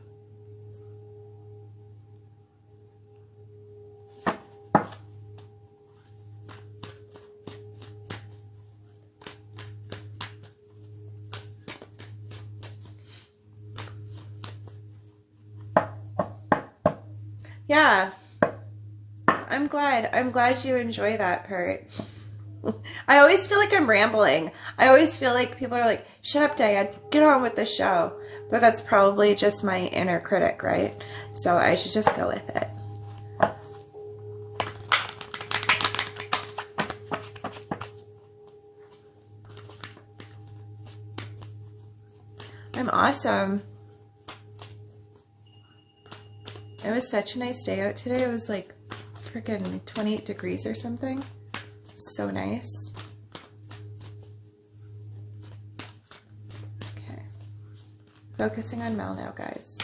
Yeah, I'm glad you enjoy that part. I always feel like I'm rambling. I always feel like people are like, shut up, Diane, get on with the show. But that's probably just my inner critic, right? So I should just go with it. I'm awesome. It was such a nice day out today. It was like freaking 28 degrees or something. So nice. Okay. Focusing on Mel now, guys.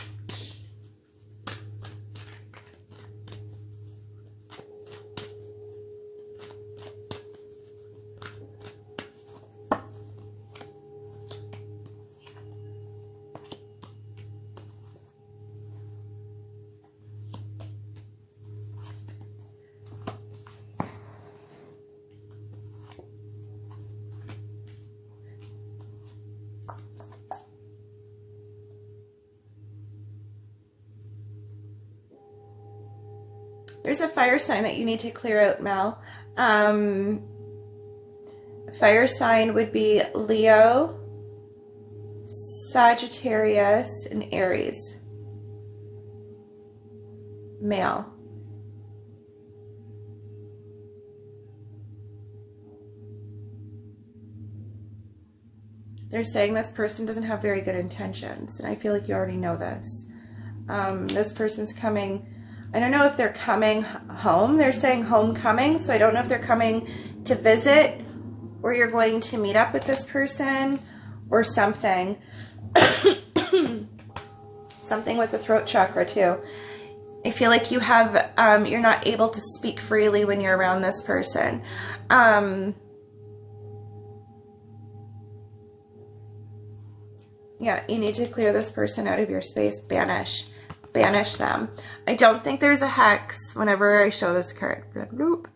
There's a fire sign that you need to clear out, Mel. Fire sign would be Leo, Sagittarius, and Aries. Male. They're saying this person doesn't have very good intentions, and I feel like you already know this. This person's coming... I don't know if they're coming home. They're saying homecoming, so I don't know if they're coming to visit or you're going to meet up with this person or something. Something with the throat chakra too. I feel like you have, you're not able to speak freely when you're around this person. Yeah, you need to clear this person out of your space. Banish them. I don't think there's a hex whenever I show this card. Nope.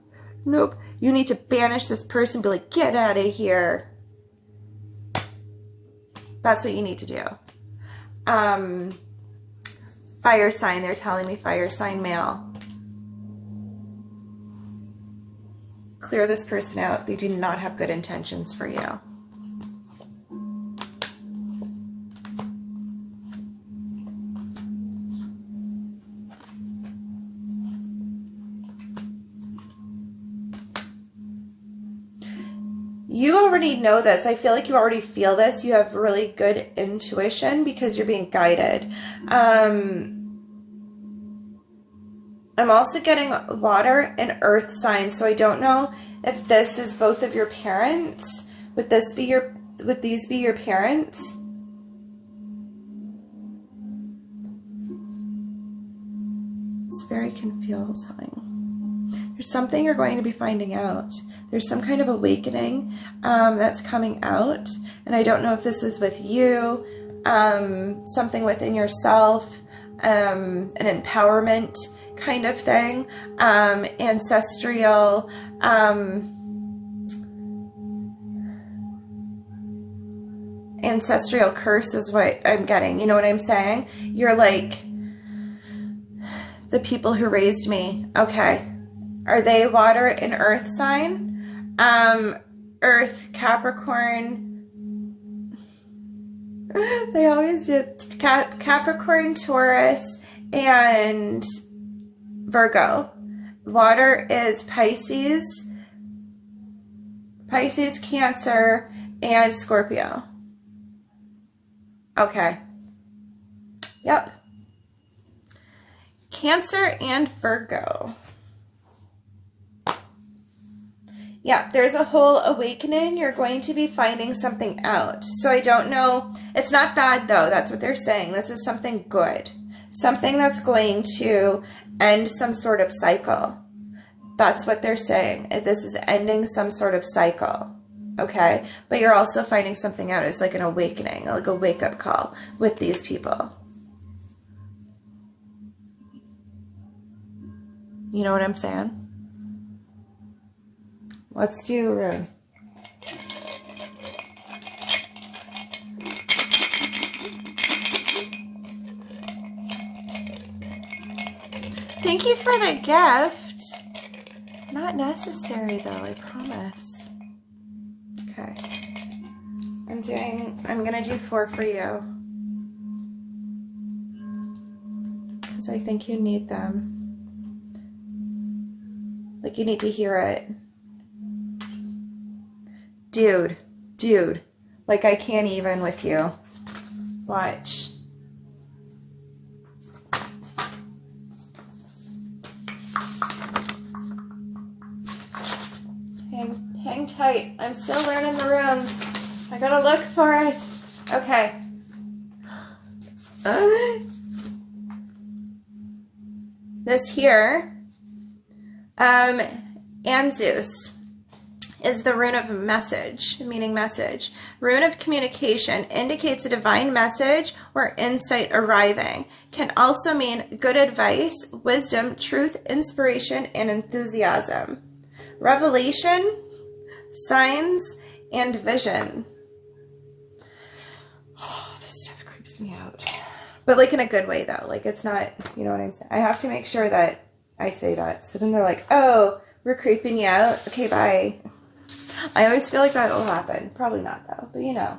Nope. You need to banish this person. Be like, get out of here. That's what you need to do. Fire sign. They're telling me fire sign male. Clear this person out. They do not have good intentions for you. You already know this. I feel like you already feel this. You have really good intuition because you're being guided. I'm also getting water and earth signs, so I don't know if this is both of your parents. Would these be your parents? It's very confusing. There's something you're going to be finding out. There's some kind of awakening that's coming out. And I don't know if this is with you, something within yourself, an empowerment kind of thing, ancestral, ancestral curse is what I'm getting. You know what I'm saying? You're like, the people who raised me. Okay. Are they water and earth sign? Earth, Capricorn. They always do Capricorn, Taurus, and Virgo. Water is Pisces, Cancer, and Scorpio. Okay. Yep. Cancer and Virgo. Yeah, there's a whole awakening. You're going to be finding something out. So I don't know. It's not bad, though. That's what they're saying. This is something good. Something that's going to end some sort of cycle. That's what they're saying. This is ending some sort of cycle. Okay? But you're also finding something out. It's like an awakening, like a wake-up call with these people. You know what I'm saying? Let's do a rune. Thank you for the gift. Not necessary though, I promise. I'm gonna do 4 for you. Because I think you need them. Like, you need to hear it. Dude. Like, I can't even with you. Watch. Hang tight. I'm still learning the runes. I gotta look for it. Okay. This here, Anzus, is the rune of message, meaning message. Rune of communication indicates a divine message or insight arriving. Can also mean good advice, wisdom, truth, inspiration, and enthusiasm. Revelation, signs, and vision. Oh, this stuff creeps me out. But like in a good way though. Like it's not, you know what I'm saying? I have to make sure that I say that. So then they're like, oh, we're creeping you out. Okay, bye. I always feel like that'll happen. Probably not though, but you know,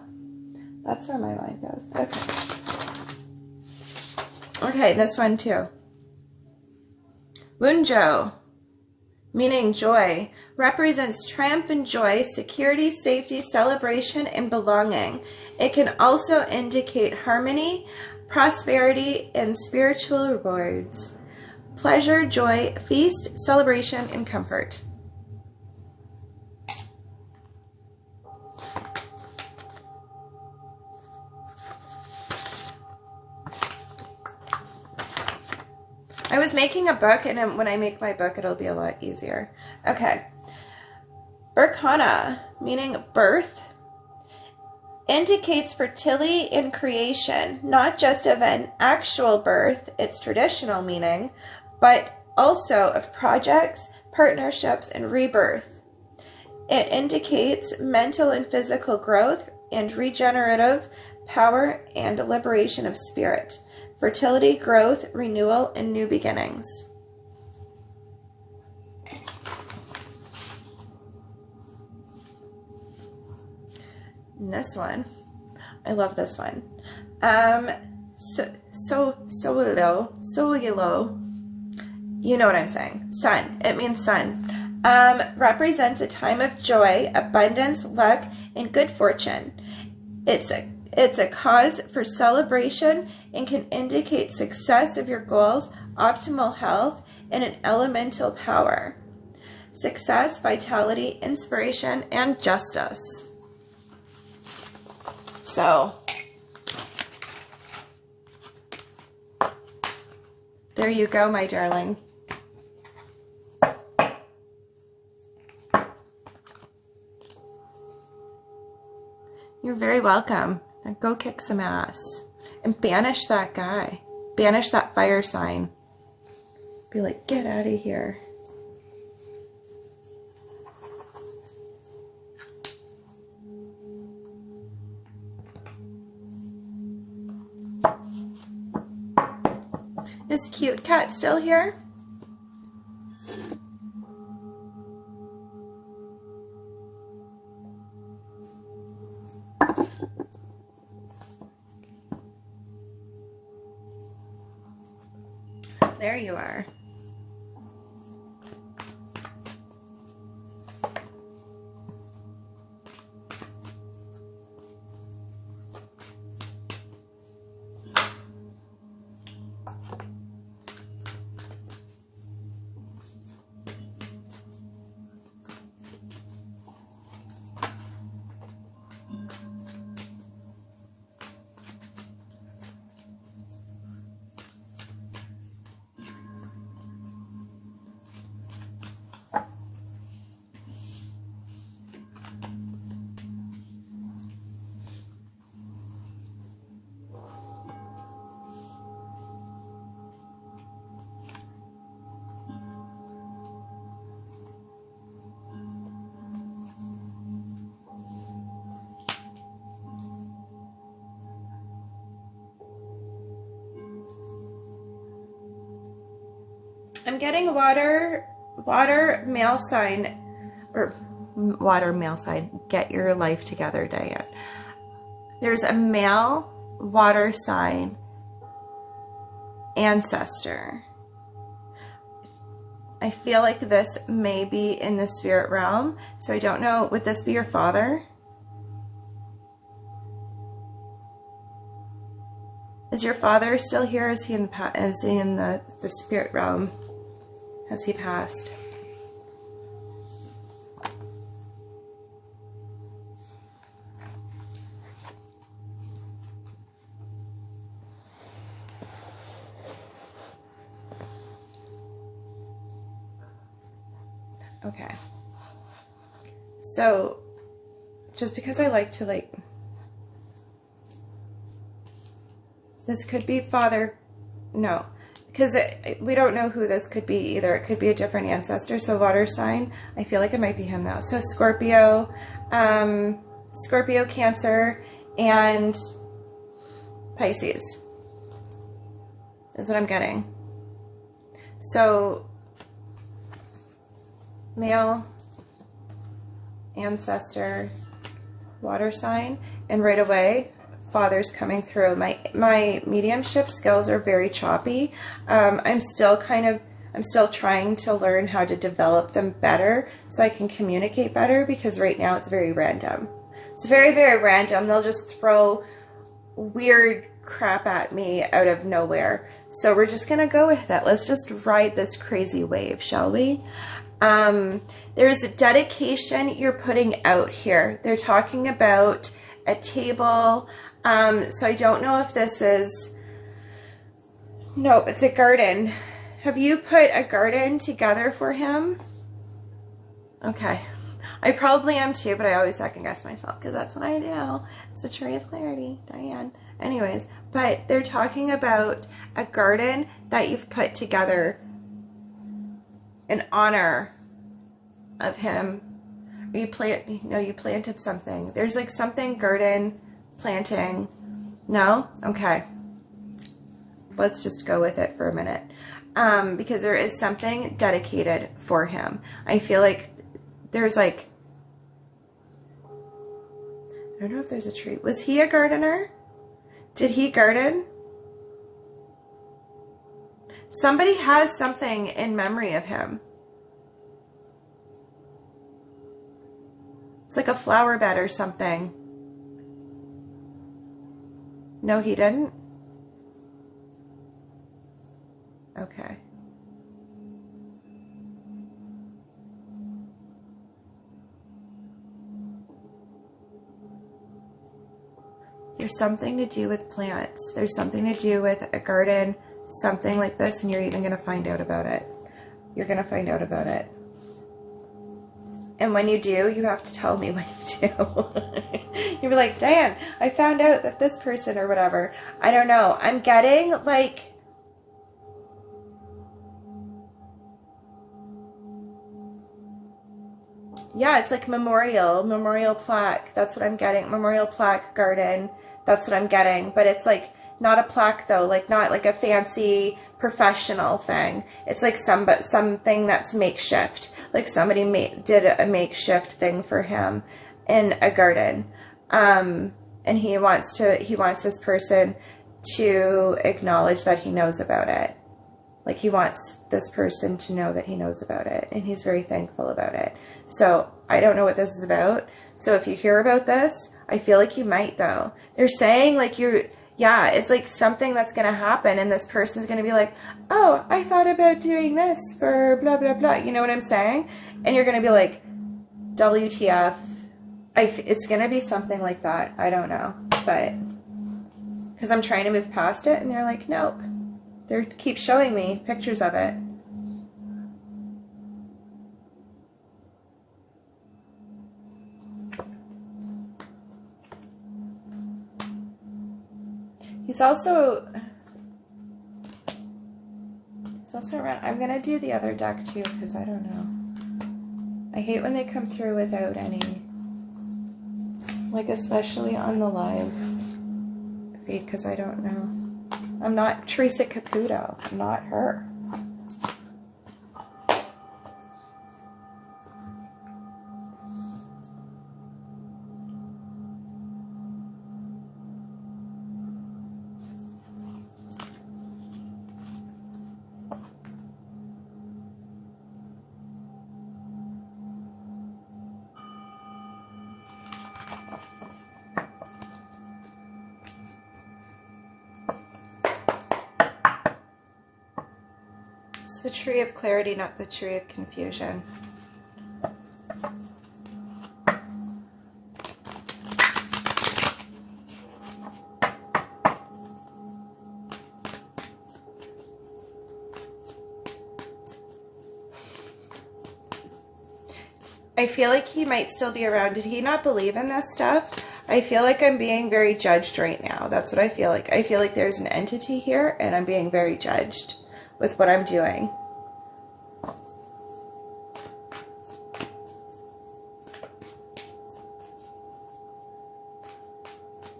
that's where my mind goes. Okay, this one too. Wunjo, meaning joy, represents triumph and joy, security, safety, celebration, and belonging. It can also indicate harmony, prosperity, and spiritual rewards. Pleasure, joy, feast, celebration, and comfort. I was making a book, and when I make my book, it'll be a lot easier. Okay. Berkana, meaning birth, indicates fertility in creation, not just of an actual birth, its traditional meaning, but also of projects, partnerships, and rebirth. It indicates mental and physical growth and regenerative power and liberation of spirit. Fertility, growth, renewal, and new beginnings. And this one, I love this one. Solilo, you know what I'm saying. Sun, it means sun. Represents a time of joy, abundance, luck, and good fortune. It's a cause for celebration and can indicate success of your goals, optimal health, and an elemental power. Success, vitality, inspiration, and justice. So, there you go, my darling. You're very welcome. Now go kick some ass. And banish that guy. Banish that fire sign. Be like, get out of here. Is Cute Cat still here? There you are. I'm getting water male sign, or water male sign. Get your life together, Diane. There's a male water sign ancestor. I feel like this may be in the spirit realm, so I don't know. Would this be your father? Is your father still here? Is he in the spirit realm? Has he passed? Okay. So, just because I like to this could be father, no, because we don't know who this could be either. It could be a different ancestor. So water sign, I feel like it might be him though. So Scorpio, Scorpio, Cancer, and Pisces is what I'm getting. So male ancestor, water sign, and right away father's coming through. My mediumship skills are very choppy. I'm still trying to learn how to develop them better so I can communicate better, because right now it's very random. It's very, very random. They'll just throw weird crap at me out of nowhere. So we're just gonna go with it. Let's just ride this crazy wave, shall we? There's a dedication you're putting out here. They're talking about a table. So I don't know if this is, no, it's a garden. Have you put a garden together for him? Okay. I probably am too, but I always second guess myself because that's what I do. It's the tree of clarity, Diane. Anyways, but they're talking about a garden that you've put together in honor of him. You planted something. There's like something garden planting. No? Okay. Let's just go with it for a minute. Because there is something dedicated for him. I feel like there's like, I don't know if there's a tree. Was he a gardener? Did he garden? Somebody has something in memory of him. It's like a flower bed or something. No, he didn't? Okay. There's something to do with plants. There's something to do with a garden, something like this, and you're even going to find out about it. You're going to find out about it. And when you do, you have to tell me when you do. You'll be like, Diane, I found out that this person or whatever. I don't know. I'm getting like, yeah, it's like memorial plaque. That's what I'm getting. Memorial plaque garden. That's what I'm getting. But it's like not a plaque though, like not like a fancy professional thing. It's like something that's makeshift. Like somebody did a makeshift thing for him in a garden. And he wants this person to acknowledge that he knows about it. Like he wants this person to know that he knows about it, and he's very thankful about it. So I don't know what this is about. So if you hear about this, I feel like you might though. They're saying like it's like something that's going to happen, and this person's going to be like, oh, I thought about doing this for blah, blah, blah. You know what I'm saying? And you're going to be like, WTF. It's going to be something like that. I don't know. But because I'm trying to move past it, and they're like, nope. They keep showing me pictures of it. He's also around. I'm going to do the other deck too, because I don't know. I hate when they come through without any, like especially on the live feed, because I don't know. I'm not Teresa Caputo. I'm not her. the tree of clarity, not the tree of confusion. I feel like he might still be around. Did he not believe in this stuff? I feel like I'm being very judged right now. That's what I feel like. I feel like there's an entity here and I'm being very judged with what I'm doing.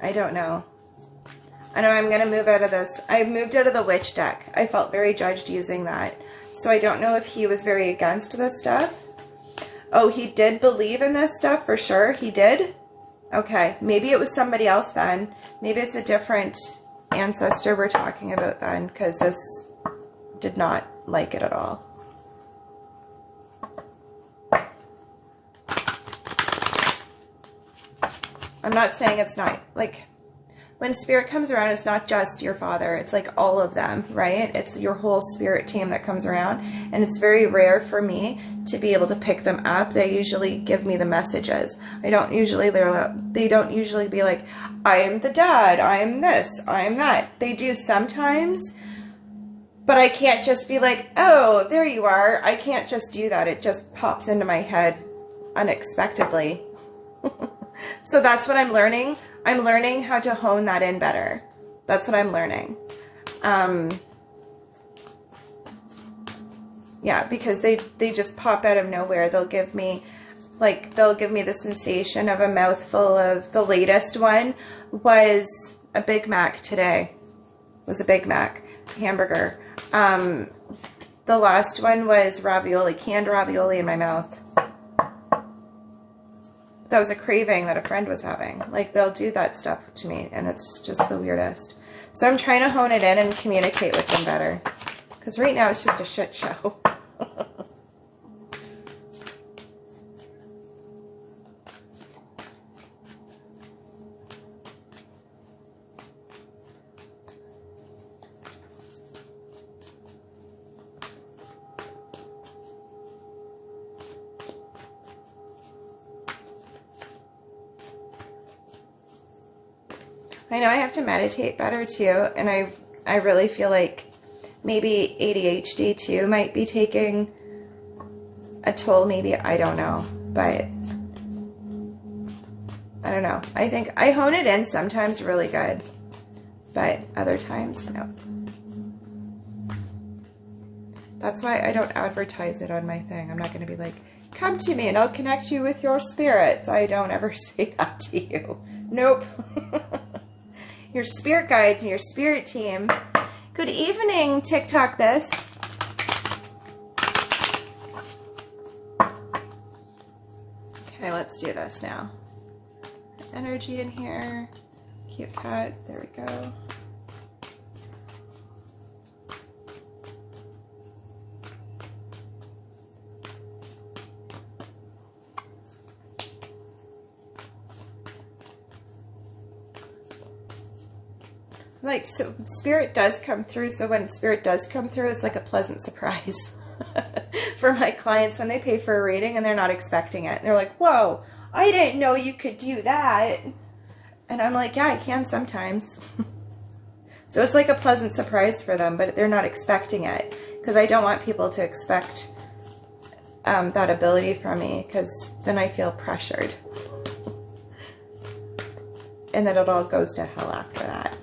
I don't know. I know I'm going to move out of this. I moved out of the witch deck. I felt very judged using that. So I don't know if he was very against this stuff. Oh, he did believe in this stuff for sure. He did? Okay. Maybe it was somebody else then. Maybe it's a different ancestor we're talking about then, because this did not like it at all. I'm not saying it's not, like, when spirit comes around, it's not just your father. It's like all of them, right? It's your whole spirit team that comes around. And it's very rare for me to be able to pick them up. They usually give me the messages. They don't usually be like, I am the dad, I am this, I am that. They do sometimes, but I can't just be like, oh, there you are. I can't just do that. It just pops into my head unexpectedly. So that's what I'm learning. I'm learning how to hone that in better. That's what I'm learning. Yeah, because they just pop out of nowhere. They'll give me the sensation of a mouthful of, the latest one was a Big Mac today. Was a Big Mac hamburger. The last one was ravioli, canned ravioli in my mouth. That was a craving that a friend was having. Like, they'll do that stuff to me, and it's just the weirdest. So I'm trying to hone it in and communicate with them better. Because right now it's just a shit show. I know I have to meditate better too, and I really feel like maybe ADHD too might be taking a toll. Maybe, I don't know, but I don't know. I think I hone it in sometimes really good, but other times, no. That's why I don't advertise it on my thing. I'm not going to be like, come to me and I'll connect you with your spirits. I don't ever say that to you. Nope. Your spirit guides and your spirit team. Good evening, TikTok this. Okay, let's do this now. Energy in here. Cute cat. There we go. Like, so spirit does come through. So when spirit does come through, it's like a pleasant surprise for my clients when they pay for a reading and they're not expecting it. And they're like, whoa, I didn't know you could do that. And I'm like, yeah, I can sometimes. So it's like a pleasant surprise for them, but they're not expecting it, because I don't want people to expect that ability from me, because then I feel pressured. And then it all goes to hell after that.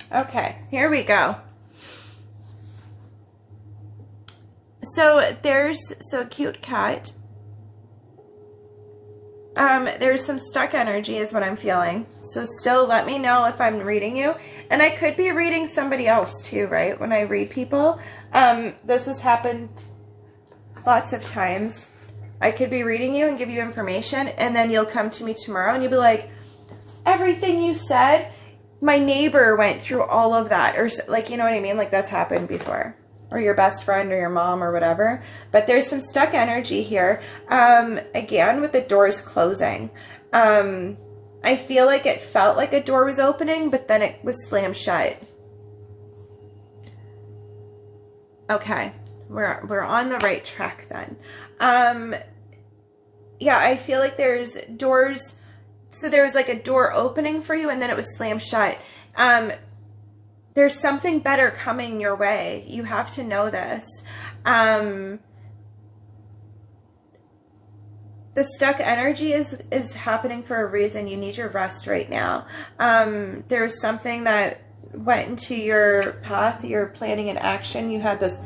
Okay, here we go. So there's a cute cat. There's some stuck energy is what I'm feeling. So still let me know if I'm reading you. And I could be reading somebody else too, right? When I read people. This has happened lots of times. I could be reading you and give you information, and then you'll come to me tomorrow and you'll be like, everything you said, my neighbor went through all of that, or like, you know what I mean? Like that's happened before, or your best friend or your mom or whatever. But there's some stuck energy here. Again, with the doors closing. I feel like it felt like a door was opening, but then it was slammed shut. Okay, we're on the right track then. Yeah, I feel like there's doors. So there was like a door opening for you, and then it was slammed shut. There's something better coming your way. You have to know this. The stuck energy is happening for a reason. You need your rest right now. There's something that went into your path. You're planning an action. You had this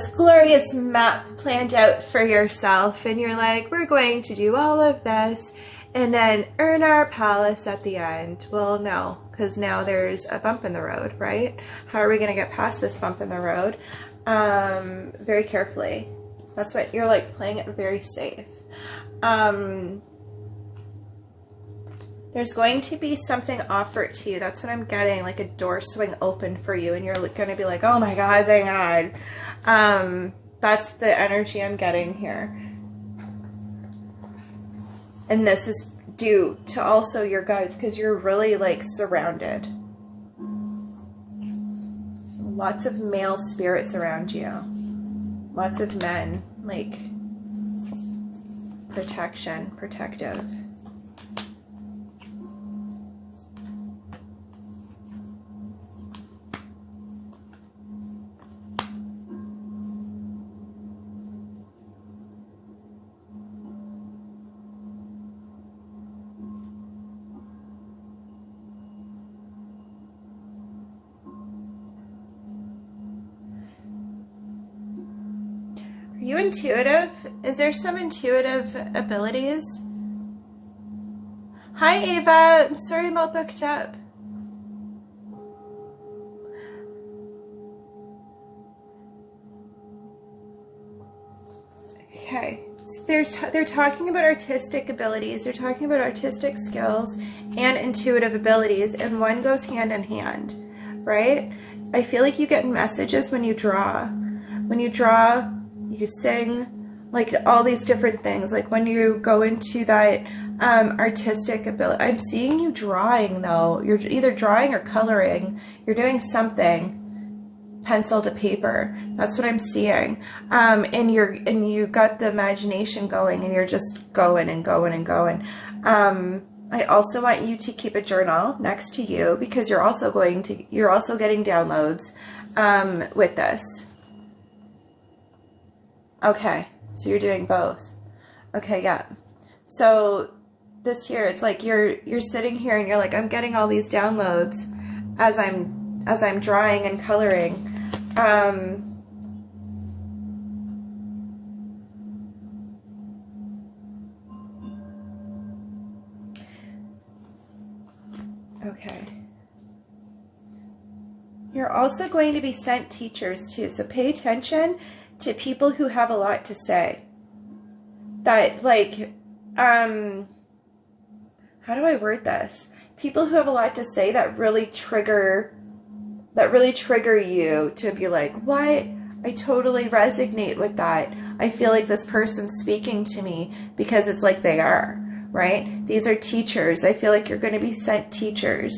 glorious map planned out for yourself, and you're like, we're going to do all of this and then earn our palace at the end. Well, no, because now there's a bump in the road, right? How are we going to get past this bump in the road? Very carefully. That's what you're like, playing it very safe. There's going to be something offered to you. That's what I'm getting, like a door swing open for you, and you're going to be like, oh my God, thank God. That's the energy I'm getting here. And this is due to also your guides, because you're really like surrounded. Lots of male spirits around you. Lots of men, like protection, protective. Are you intuitive? Is there some intuitive abilities? Hi, Ava. I'm sorry I'm all booked up. Okay. So they're talking about artistic abilities. They're talking about artistic skills and intuitive abilities, and one goes hand in hand, right? I feel like you get messages when you draw. When you draw, you sing, like all these different things. Like when you go into that artistic ability. I'm seeing you drawing though. You're either drawing or coloring. You're doing something. Pencil to paper. That's what I'm seeing. And you got the imagination going, and you're just going and going and going. I also want you to keep a journal next to you, because you're also getting downloads with this. Okay, so you're doing both. Okay, yeah. So this here, it's like you're sitting here and you're like, I'm getting all these downloads as I'm drawing and coloring. Okay. You're also going to be sent teachers too, so pay attention to people who have a lot to say. That like, how do I word this? People who have a lot to say that really trigger you to be like, what? I totally resonate with that. I feel like this person's speaking to me, because it's like they are, right? These are teachers. I feel like you're going to be sent teachers.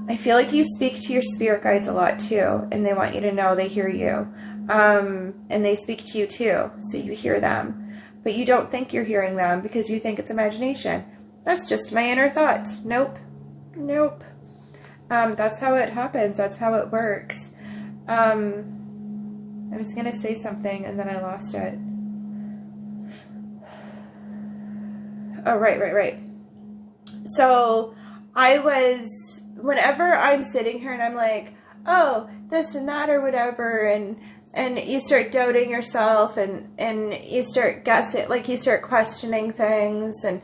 I feel like you speak to your spirit guides a lot too, and they want you to know they hear you. And they speak to you too, so you hear them. But you don't think you're hearing them because you think it's imagination. That's just my inner thoughts. Nope. Nope. That's how it happens. That's how it works. I was going to say something and then I lost it. Oh, right. So whenever I'm sitting here and I'm like, oh, this and that or whatever, and you start doubting yourself and you start guessing, like you start questioning things. And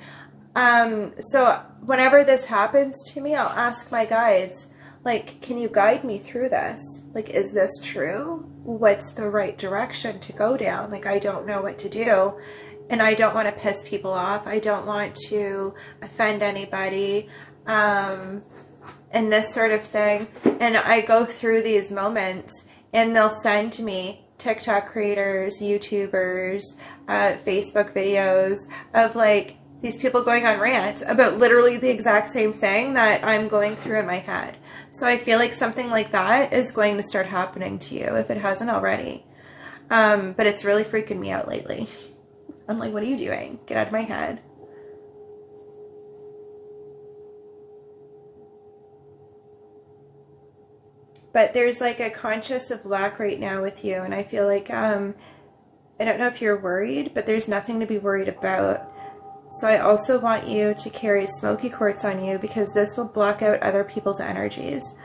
so whenever this happens to me, I'll ask my guides, Like, can you guide me through this? Like, is this true? What's the right direction to go down? Like, I don't know what to do. And I don't want to piss people off. I don't want to offend anybody. And this sort of thing. And I go through these moments, and they'll send to me TikTok creators, YouTubers, Facebook videos of like these people going on rants about literally the exact same thing that I'm going through in my head. So I feel like something like that is going to start happening to you if it hasn't already. But it's really freaking me out lately. I'm like, what are you doing? Get out of my head. But there's like a conscious of lack right now with you. And I feel like, I don't know if you're worried, but there's nothing to be worried about. So I also want you to carry smoky quartz on you, because this will block out other people's energies.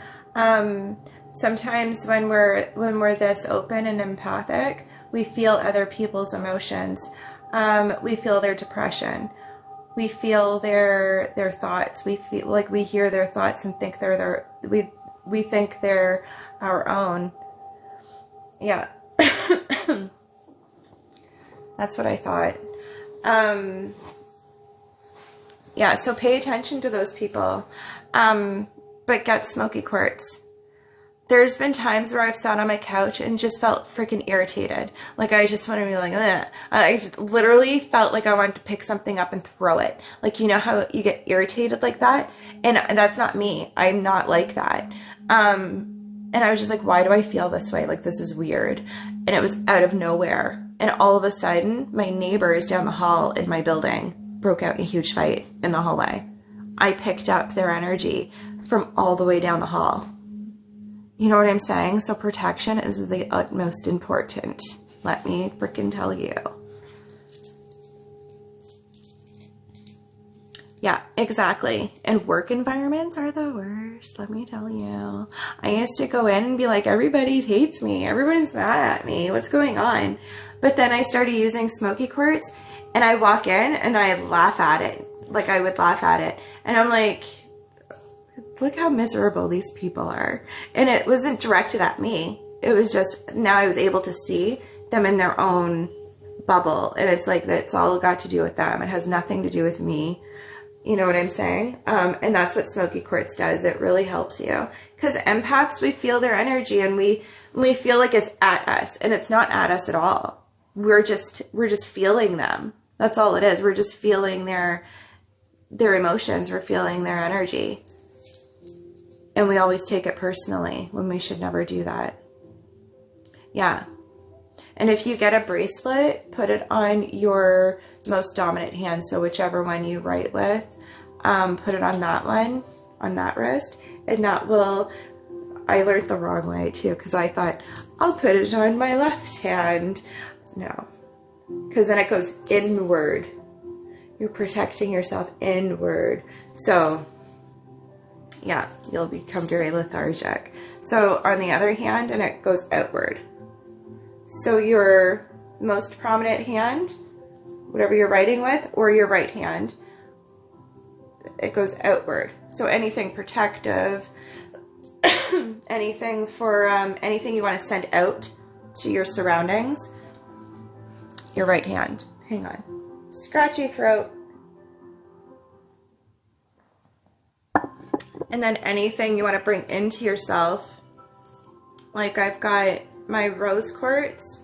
Sometimes when we're this open and empathic, we feel other people's emotions. We feel their depression. We feel their thoughts. We feel like we hear their thoughts and think we think they're our own. Yeah. That's what I thought. Yeah, so pay attention to those people. But get smoky quartz. There's been times where I've sat on my couch and just felt freaking irritated. Like I just wanted to be like, ugh. I just literally felt like I wanted to pick something up and throw it. Like, you know how you get irritated like that? And that's not me. I'm not like that. And I was just like, why do I feel this way? Like, this is weird. And it was out of nowhere. And all of a sudden, my neighbors down the hall in my building broke out in a huge fight in the hallway. I picked up their energy from all the way down the hall. You know what I'm saying? So protection is the utmost important. Let me freaking tell you. Yeah, exactly. And work environments are the worst, let me tell you. I used to go in and be like, everybody hates me. Everyone's mad at me. What's going on? But then I started using smoky quartz, and I walk in and I laugh at it. Like, I would laugh at it. And I'm like, look how miserable these people are. And it wasn't directed at me. It was just, now I was able to see them in their own bubble. And it's like, that's all got to do with them. It has nothing to do with me. You know what I'm saying? And that's what smoky quartz does. It really helps you. Because empaths, we feel their energy, and we feel like it's at us. And it's not at us at all. We're just feeling them. That's all it is. We're just feeling their emotions. We're feeling their energy. And we always take it personally when we should never do that. Yeah. And if you get a bracelet, put it on your most dominant hand. So whichever one you write with, put it on that one, on that wrist. And that will, I learned the wrong way too, because I thought, I'll put it on my left hand. No, because then it goes inward. You're protecting yourself inward. So yeah, you'll become very lethargic. So on the other hand, and it goes outward. So your most prominent hand, whatever you're writing with, or your right hand, it goes outward. So anything protective, anything for, anything you want to send out to your surroundings, your right hand. Hang on. Scratchy throat. And then anything you want to bring into yourself, like I've got my rose quartz,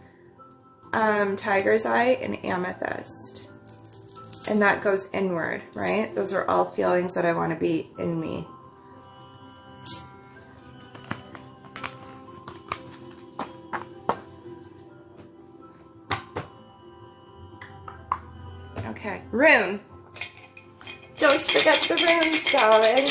tiger's eye, and amethyst. And that goes inward, right? Those are all feelings that I want to be in me. Okay, rune. Don't forget the runes, darling.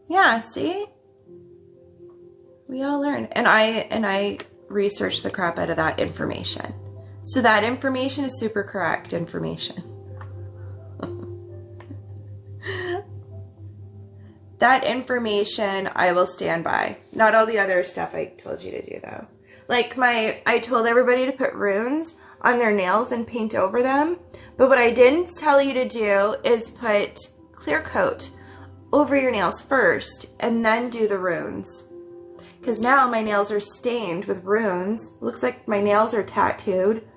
Yeah, see? We all learn. And I researched the crap out of that information. So that information is super correct information. that information I will stand by. Not all the other stuff I told you to do though. Like I told everybody to put runes on their nails and paint over them. But what I didn't tell you to do is put clear coat over your nails first and then do the runes. Because now my nails are stained with runes. Looks like my nails are tattooed.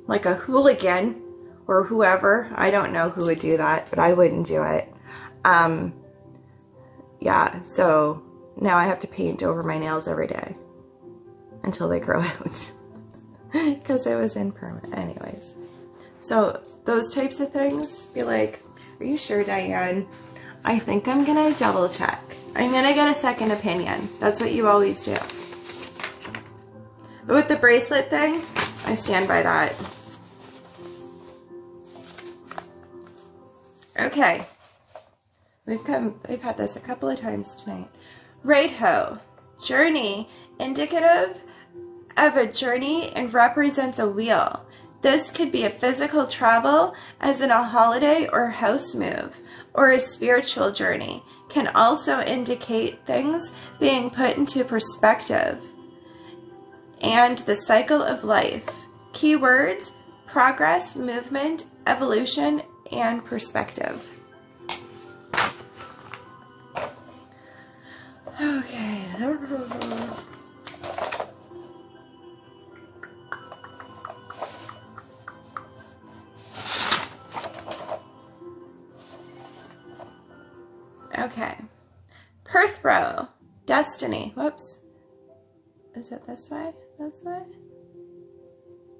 Like a hooligan or whoever. I don't know who would do that, but I wouldn't do it. Yeah, so now I have to paint over my nails every day until they grow out. Because it was impermanent. Anyways. So those types of things, be like, are you sure, Diane? I think I'm going to double check. I'm going to get a second opinion. That's what you always do. But with the bracelet thing, I stand by that. Okay. We've had this a couple of times tonight. Right ho. Journey. Indicative of a journey and represents a wheel. This could be a physical travel, as in a holiday or house move, or a spiritual journey. Can also indicate things being put into perspective. And the cycle of life. Keywords: progress, movement, evolution, and perspective. Okay. Okay. Perthrow. Destiny. Whoops. Is it this way? This way?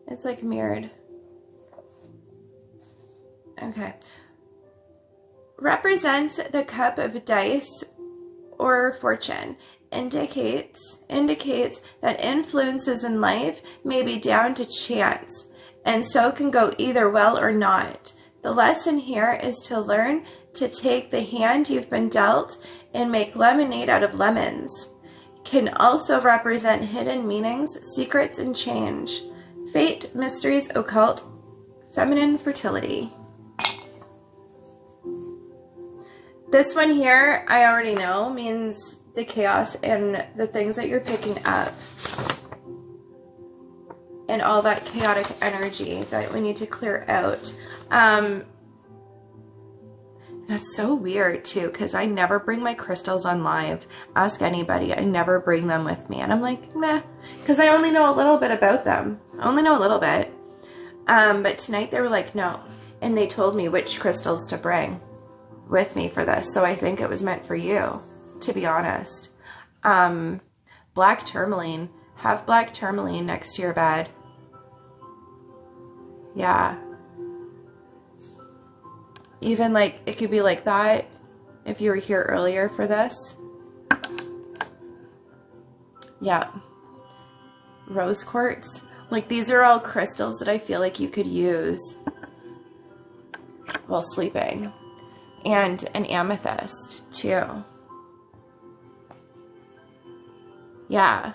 It's like mirrored. Okay. Represents the cup of dice or fortune. Indicates that influences in life may be down to chance, and so can go either well or not. The lesson here is to learn to take the hand you've been dealt and make lemonade out of lemons. Can also represent hidden meanings, secrets, and change. Fate, mysteries, occult, feminine fertility. This one here, I already know, means the chaos and the things that you're picking up. And all that chaotic energy that we need to clear out. That's so weird too, because I never bring my crystals on live. Ask anybody, I never bring them with me. And I'm like, meh, because I only know a little bit about them. I only know a little bit. But tonight they were like, no. And they told me which crystals to bring with me for this. So I think it was meant for you, to be honest. Black tourmaline. Have black tourmaline next to your bed. Yeah. Even like, it could be like that if you were here earlier for this. Yeah. Rose quartz. Like, these are all crystals that I feel like you could use while sleeping. And an amethyst too. Yeah.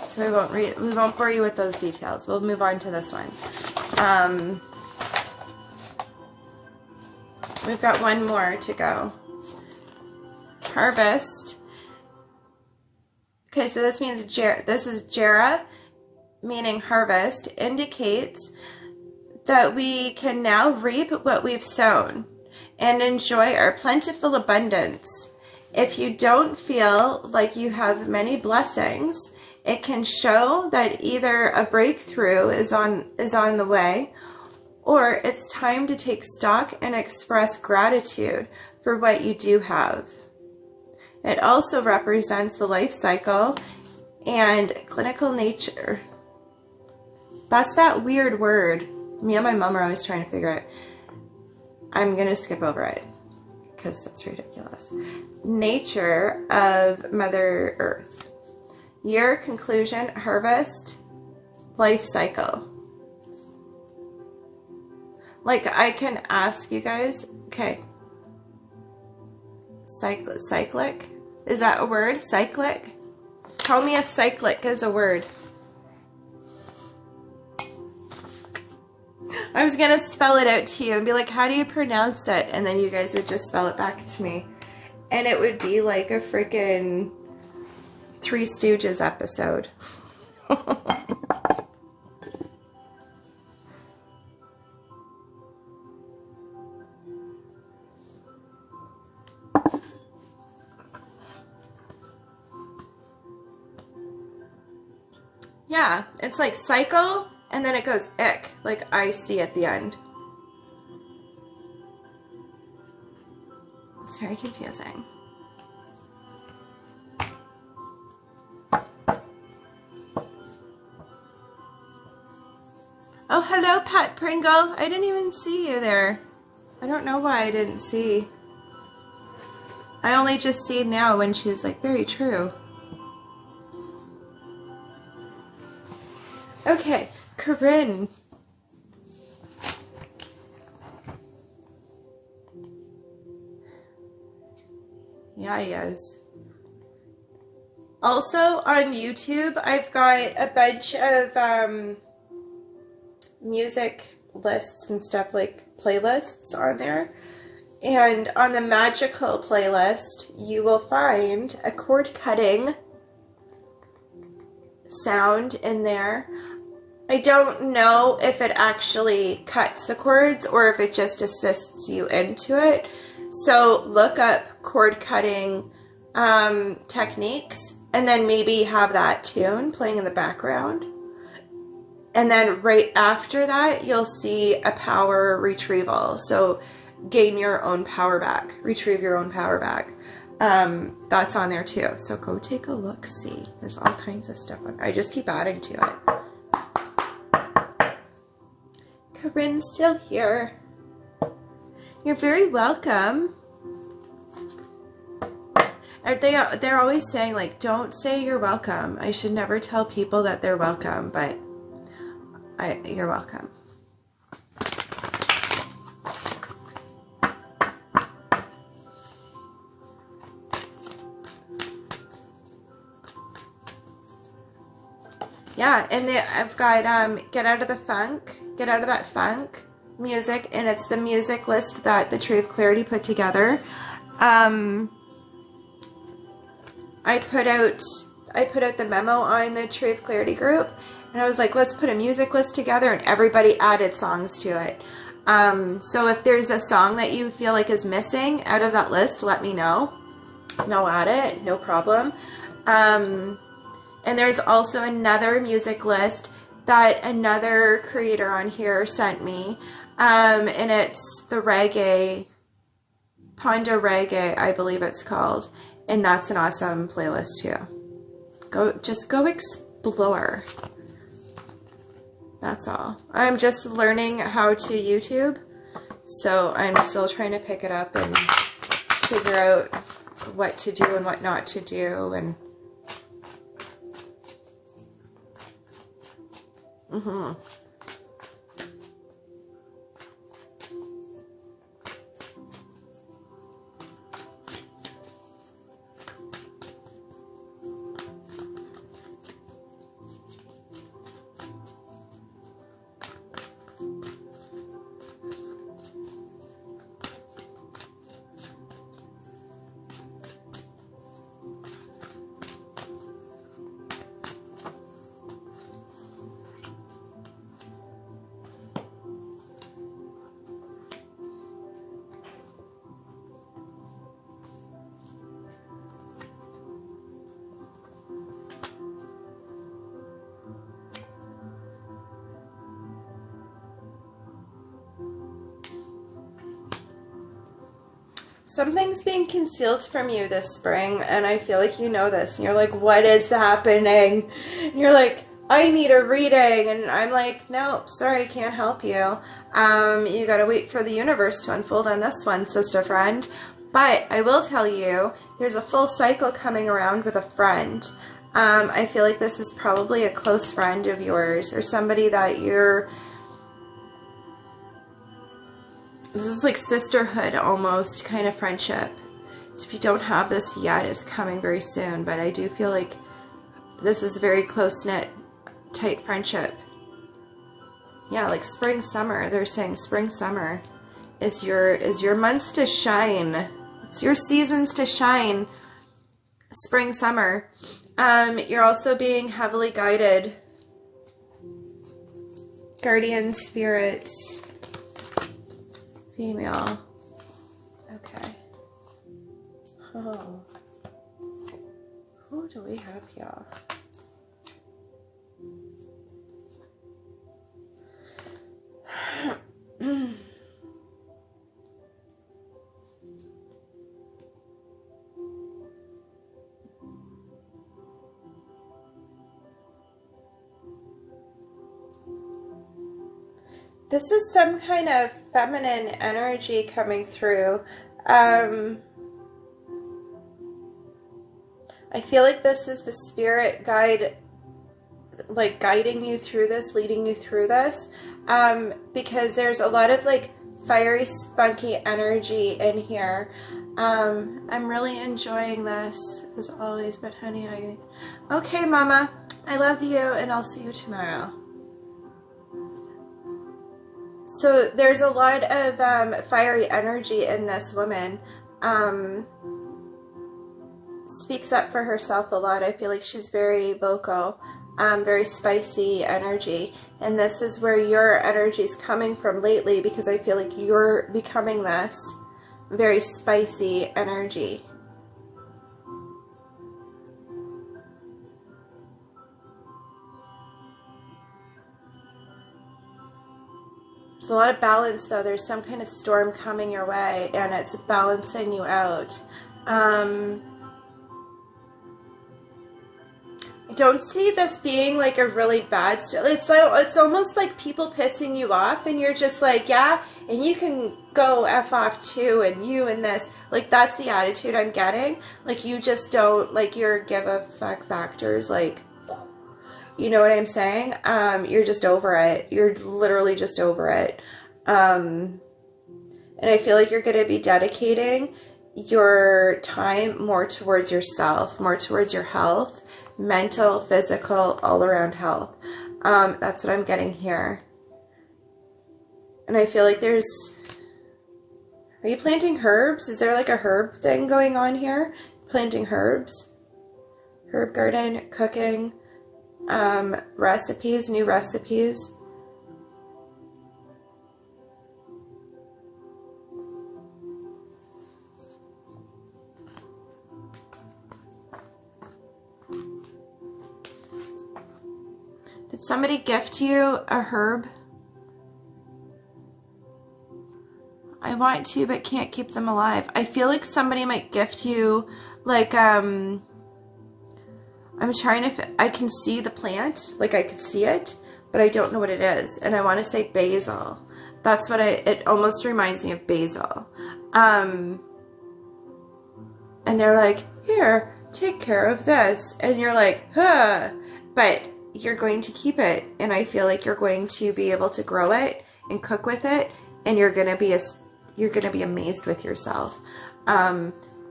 So we won't bore you with those details. We'll move on to this one. We've got one more to go. Harvest. Okay, so this means this is Jera, meaning harvest, indicates that we can now reap what we've sown and enjoy our plentiful abundance. If you don't feel like you have many blessings, it can show that either a breakthrough is on the way, or it's time to take stock and express gratitude for what you do have. It also represents the life cycle and clinical nature. That's that weird word. Me and my mom are always trying to figure it. I'm going to skip over it because it's ridiculous. Nature of Mother Earth. Year, conclusion, harvest, life cycle. Like, I can ask you guys, okay, cyclic? Is that a word? Cyclic? Tell me if cyclic is a word. I was going to spell it out to you and be like, how do you pronounce it? And then you guys would just spell it back to me. And it would be like a freaking Three Stooges episode. Yeah, it's like cycle, and then it goes ick, like IC at the end. It's very confusing. Oh, hello, Pat Pringle. I didn't even see you there. I don't know why I didn't see. I only just see now when she's like, very true. Okay, Corinne. Yeah, he is. Also on YouTube, I've got a bunch of music lists and stuff, like playlists on there. And on the magical playlist, you will find a chord cutting sound in there. I don't know if it actually cuts the chords or if it just assists you into it. So look up chord cutting techniques and then maybe have that tune playing in the background. And then right after that, you'll see a power retrieval. So gain your own power back, retrieve your own power back. That's on there too. So go take a look, see. There's all kinds of stuff on. I just keep adding to it. Corinne's still here. You're very welcome. They're always saying, like, don't say you're welcome. I should never tell people that they're welcome, but you're welcome. Yeah, and I've got Get Out of the Funk, Get Out of That Funk music, and it's the music list that the Tree of Clarity put together. I put out the memo on the Tree of Clarity group, and I was like, let's put a music list together, and everybody added songs to it. So if there's a song that you feel like is missing out of that list, let me know, and I'll add it, no problem. And there's also another music list that another creator on here sent me, and it's the reggae, Ponda Reggae, I believe it's called, and that's an awesome playlist too. Just go explore. That's all. I'm just learning how to YouTube, so I'm still trying to pick it up and figure out what to do and what not to do, and something's being concealed from you this spring, and I feel like you know this, and you're like, what is happening? And you're like, I need a reading, and I'm like, no, sorry, can't help you. You gotta wait for the universe to unfold on this one, sister friend. But I will tell you, there's a full cycle coming around with a friend. I feel like this is probably a close friend of yours, or somebody that you're... This is like sisterhood almost kind of friendship. So if you don't have this yet, it's coming very soon. But I do feel like this is a very close-knit, tight friendship. Yeah, like spring, summer. They're saying spring, summer is your months to shine. It's your seasons to shine. Spring, summer. You're also being heavily guided. Guardian spirit. Female. Okay. Oh. Who do we have here? This is some kind of feminine energy coming through. I feel like this is the spirit guide, like guiding you through this, leading you through this, because there's a lot of like fiery, spunky energy in here. I'm really enjoying this as always, but honey, okay, Mama, I love you, and I'll see you tomorrow. So there's a lot of fiery energy in this woman. Speaks up for herself a lot. I feel like she's very vocal, very spicy energy. And this is where your energy is coming from lately, because I feel like you're becoming this very spicy energy. There's a lot of balance, though. There's some kind of storm coming your way, and it's balancing you out. I don't see this being like a really bad it's almost like people pissing you off, and you're just like, yeah, and you can go F off too, and you and this. Like, that's the attitude I'm getting. Like, you just don't, like, your give a fuck factors, like, you know what I'm saying? You're just over it. You're literally just over it. And I feel like you're going to be dedicating your time more towards yourself, more towards your health, mental, physical, all around health. That's what I'm getting here. And I feel like are you planting herbs? Is there like a herb thing going on here? Planting herbs? Herb garden, cooking. Recipes, new recipes. Did somebody gift you a herb? I want to, but can't keep them alive. I feel like somebody might gift you, like, I'm trying to, I can see the plant, like I could see it, but I don't know what it is. And I want to say basil. That's what it almost reminds me of basil. And they're like, here, take care of this. And you're like, huh, but you're going to keep it. And I feel like you're going to be able to grow it and cook with it. And you're going to be amazed with yourself.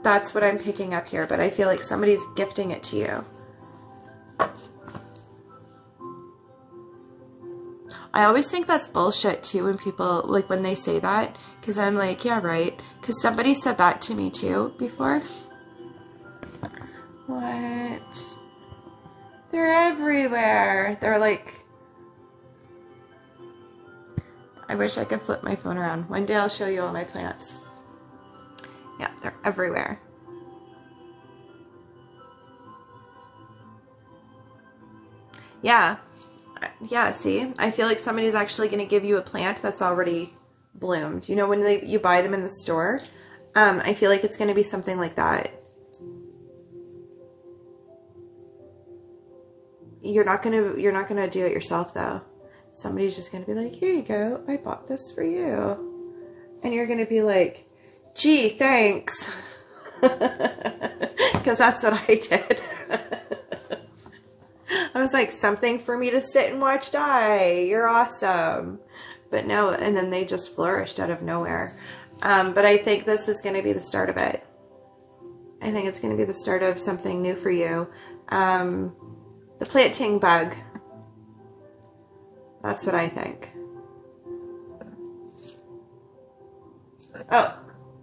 That's what I'm picking up here, but I feel like somebody's gifting it to you. I always think that's bullshit too when people, like, when they say that, because I'm like, yeah, right, because somebody said that to me too before. What? They're everywhere. They're like, I wish I could flip my phone around. One day I'll show you all my plants. Yeah, they're everywhere. Yeah. Yeah, see? I feel like somebody's actually going to give you a plant that's already bloomed. You know, when you buy them in the store? I feel like it's going to be something like that. You're not going to do it yourself, though. Somebody's just going to be like, here you go. I bought this for you. And you're going to be like, gee, thanks. Because that's what I did. I was like, something for me to sit and watch die. You're awesome. But no, and then they just flourished out of nowhere. But I think this is going to be the start of it. I think it's going to be the start of something new for you. The planting bug. That's what I think. Oh,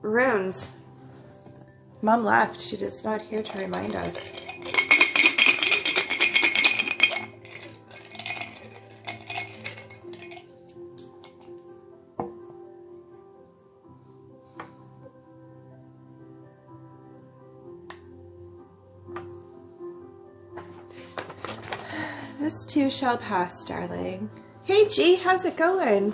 runes. Mom left. She is not here to remind us. This too shall pass, darling. Hey, G, how's it going?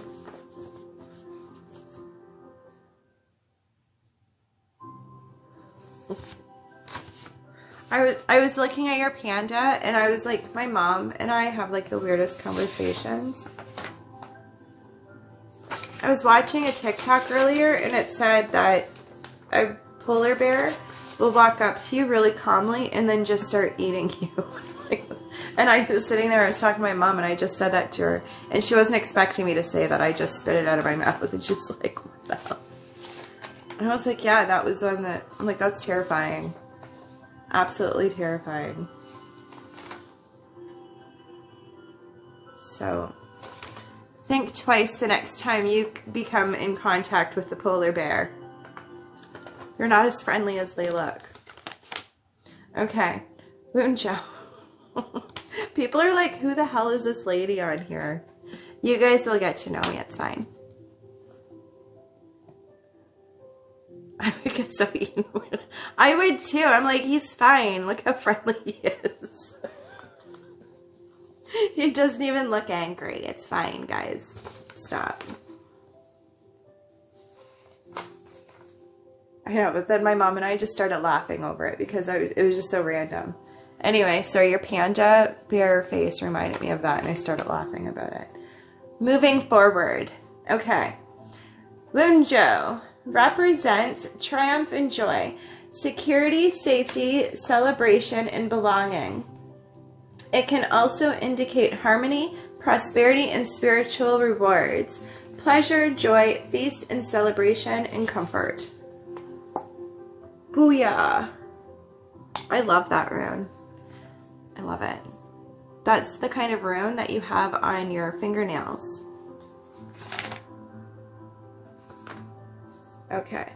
I was looking at your panda, and I was like, my mom and I have like the weirdest conversations. I was watching a TikTok earlier, and it said that a polar bear will walk up to you really calmly and then just start eating you. And I was sitting there, I was talking to my mom, and I just said that to her, and she wasn't expecting me to say that. I just spit it out of my mouth, and she's like, what the hell? And I was like, yeah, that was one that, I'm like, that's terrifying. Absolutely terrifying. So, think twice the next time you become in contact with the polar bear. They're not as friendly as they look. Okay, Woonjo. People are like, who the hell is this lady on here? You guys will get to know me, it's fine. I would get so eaten. I would too. I'm like, he's fine. Look how friendly he is. He doesn't even look angry. It's fine, guys. Stop. I know, but then my mom and I just started laughing over it because it was just so random. Anyway, so your panda bear face reminded me of that, and I started laughing about it. Moving forward. Okay. Woonjo represents triumph and joy, security, safety, celebration, and belonging. It can also indicate harmony, prosperity, and spiritual rewards, pleasure, joy, feast, and celebration, and comfort. Booyah! I love that rune. I love it. That's the kind of rune that you have on your fingernails. Okay.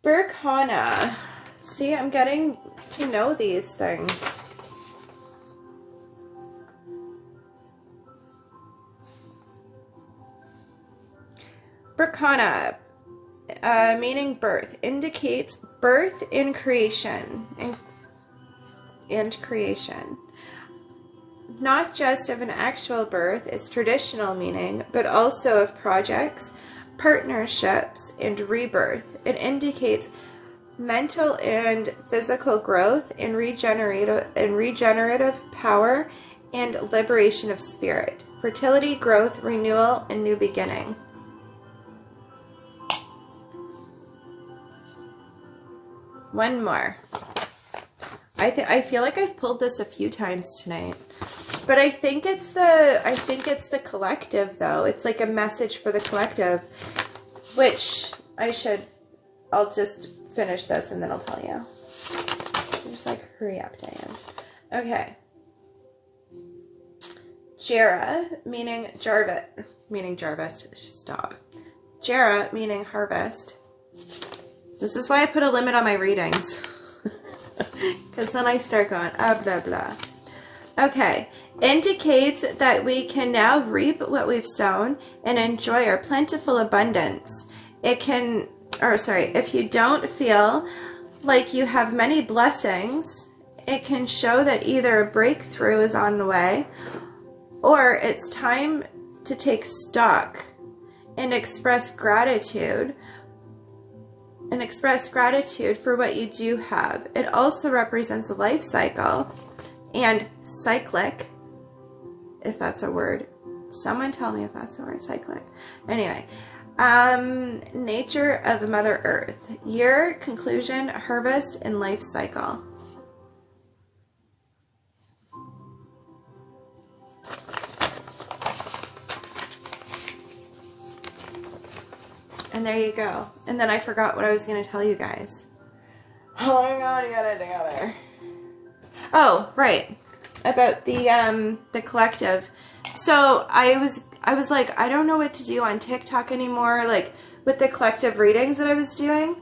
Berkana. See, I'm getting to know these things. Berkana, meaning birth, indicates birth in creation and creation. Not just of an actual birth, its traditional meaning, but also of projects, partnerships, and rebirth. It indicates mental and physical growth and regenerative power and liberation of spirit, fertility, growth, renewal, and new beginning. One more. I feel like I've pulled this a few times tonight. But I think it's the collective though. It's like a message for the collective, which I'll just finish this and then I'll tell you. Just like hurry up, Diane. Okay. Jera, meaning Jarvis. Stop. Jera, meaning harvest. This is why I put a limit on my readings. Because then I start going, blah, blah. Okay. Indicates that we can now reap what we've sown and enjoy our plentiful abundance. If you don't feel like you have many blessings, it can show that either a breakthrough is on the way or it's time to take stock and express gratitude for what you do have. It also represents a life cycle and cyclic, if that's a word. Someone tell me if that's a word, cyclic. Anyway, nature of Mother Earth, year, conclusion, harvest, and life cycle. And there you go. And then I forgot what I was going to tell you guys. Oh my god, I got it together. Oh, right. About the collective. So I I was like, I don't know what to do on TikTok anymore, like with the collective readings that I was doing.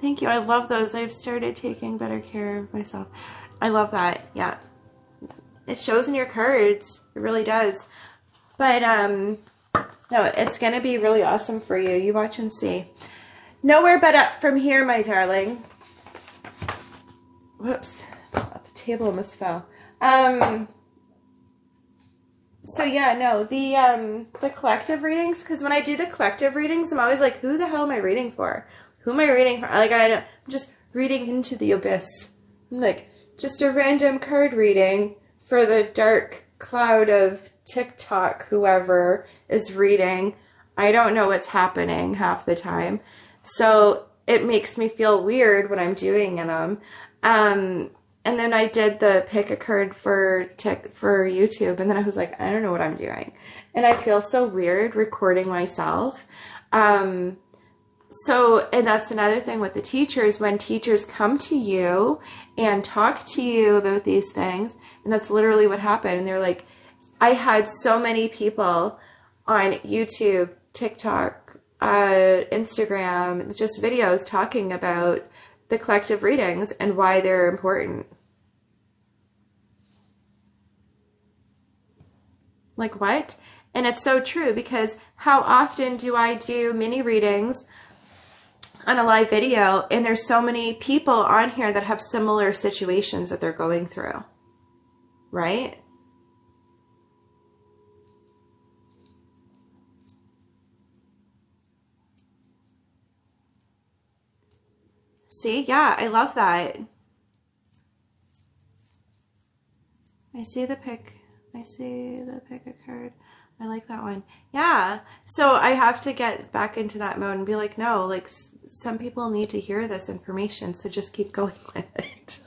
Thank you. I love those. I've started taking better care of myself. I love that. Yeah. It shows in your cards. It really does. But, no, it's going to be really awesome for you. You watch and see. Nowhere but up from here, my darling. Whoops. The table almost fell. So yeah, no, the collective readings, because when I do the collective readings, I'm always like, who the hell am I reading for? Who am I reading for? Like, I'm just reading into the abyss. I'm like, just a random card reading for the dark cloud of TikTok, whoever is reading. I don't know what's happening half the time. So it makes me feel weird when I'm doing them. And then I did the pick a card for YouTube, and then I was like, I don't know what I'm doing. And I feel so weird recording myself. And that's another thing with the teachers, when teachers come to you and talk to you about these things, and that's literally what happened. And they're like, I had so many people on YouTube, TikTok, Instagram, just videos talking about the collective readings and why they're important. Like, what? And it's so true, because how often do I do mini readings on a live video, and there's so many people on here that have similar situations that they're going through, right? See? Yeah, I love that. I see the pick a card. I like that one. Yeah. So I have to get back into that mode and be like, no, like some people need to hear this information. So just keep going with it.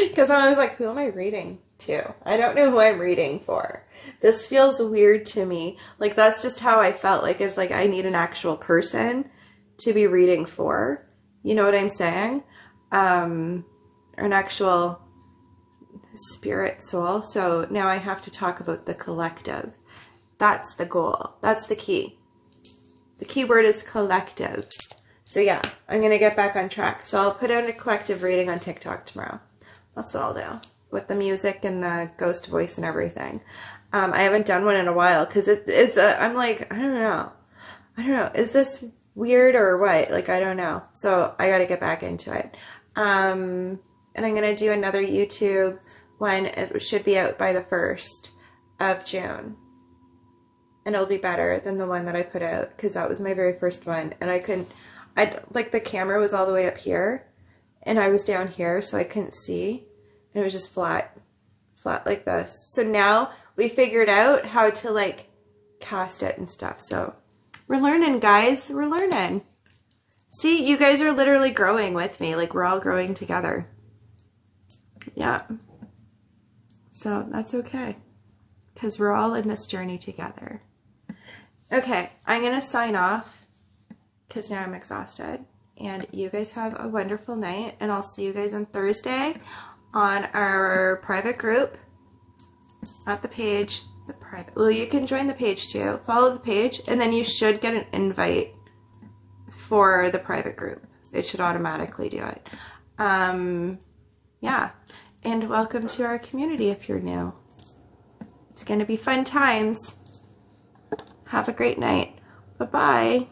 Because I'm always like, who am I reading to? I don't know who I'm reading for. This feels weird to me. Like, that's just how I felt. Like, it's like I need an actual person to be reading for. You know what I'm saying? Or an actual spirit soul. So now I have to talk about the collective. That's the goal. That's the key. The key word is collective. So yeah, I'm going to get back on track. So I'll put out a collective reading on TikTok tomorrow. That's what I'll do. With the music and the ghost voice and everything. I haven't done one in a while because I'm like, I don't know. Is this weird or what? Like, I don't know. So I got to get back into it. And I'm going to do another YouTube one. It should be out by the 1st of June. And it'll be better than the one that I put out, because that was my very first one. And like the camera was all the way up here and I was down here, so I couldn't see. And it was just flat like this. So now we figured out how to like cast it and stuff. So we're learning, guys. We're learning. See, you guys are literally growing with me. Like, we're all growing together. Yeah. So that's okay, because we're all in this journey together. Okay, I'm going to sign off because now I'm exhausted. And you guys have a wonderful night. And I'll see you guys on Thursday on our private group at the page. Well, you can join the page too. Follow the page, and then you should get an invite for the private group. It should automatically do it. Yeah. And welcome to our community if you're new. It's going to be fun times. Have a great night. Bye-bye.